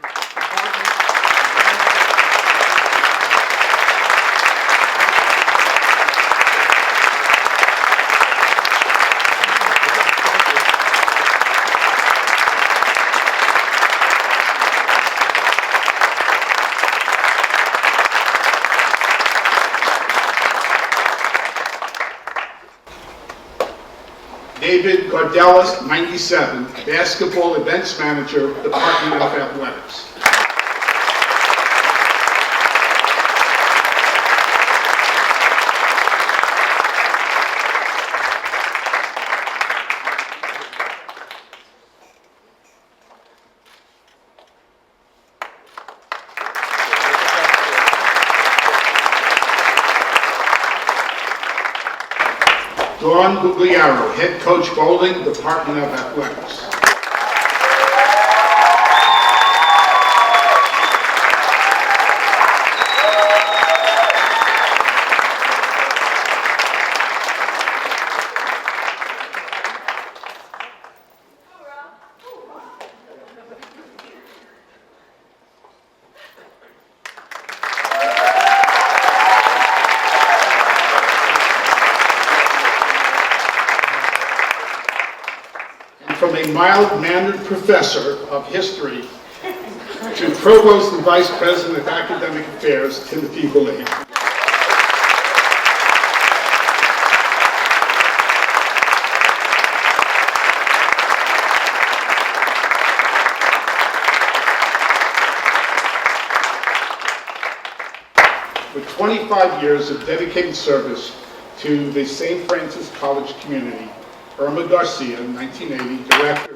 David Gardelis, 97, Basketball Events Manager, Department of Athletics. Dawn Gugliaro, Head Coach Bowling, Department of Athletics. From a mild-mannered professor of history to Provost and Vice President of Academic Affairs, Timothy Boulay. For 25 years of dedicated service to the St. Francis College community, Irma Garcia, 1980, Director.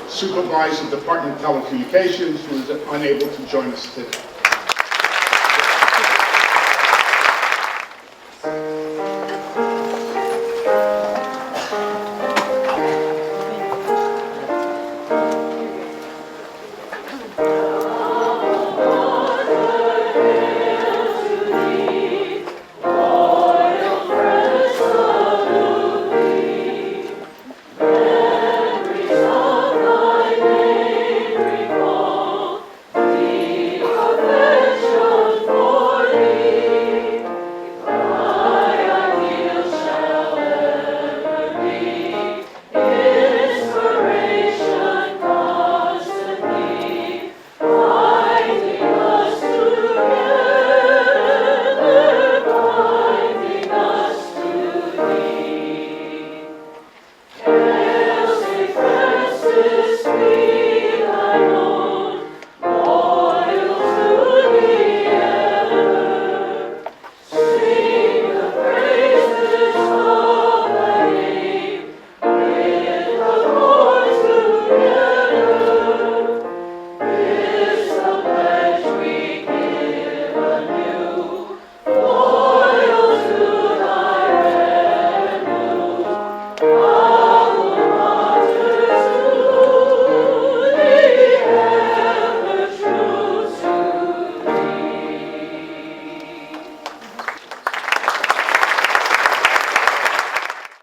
Supervisor, Department of Telecommunications, who is unable to join us today.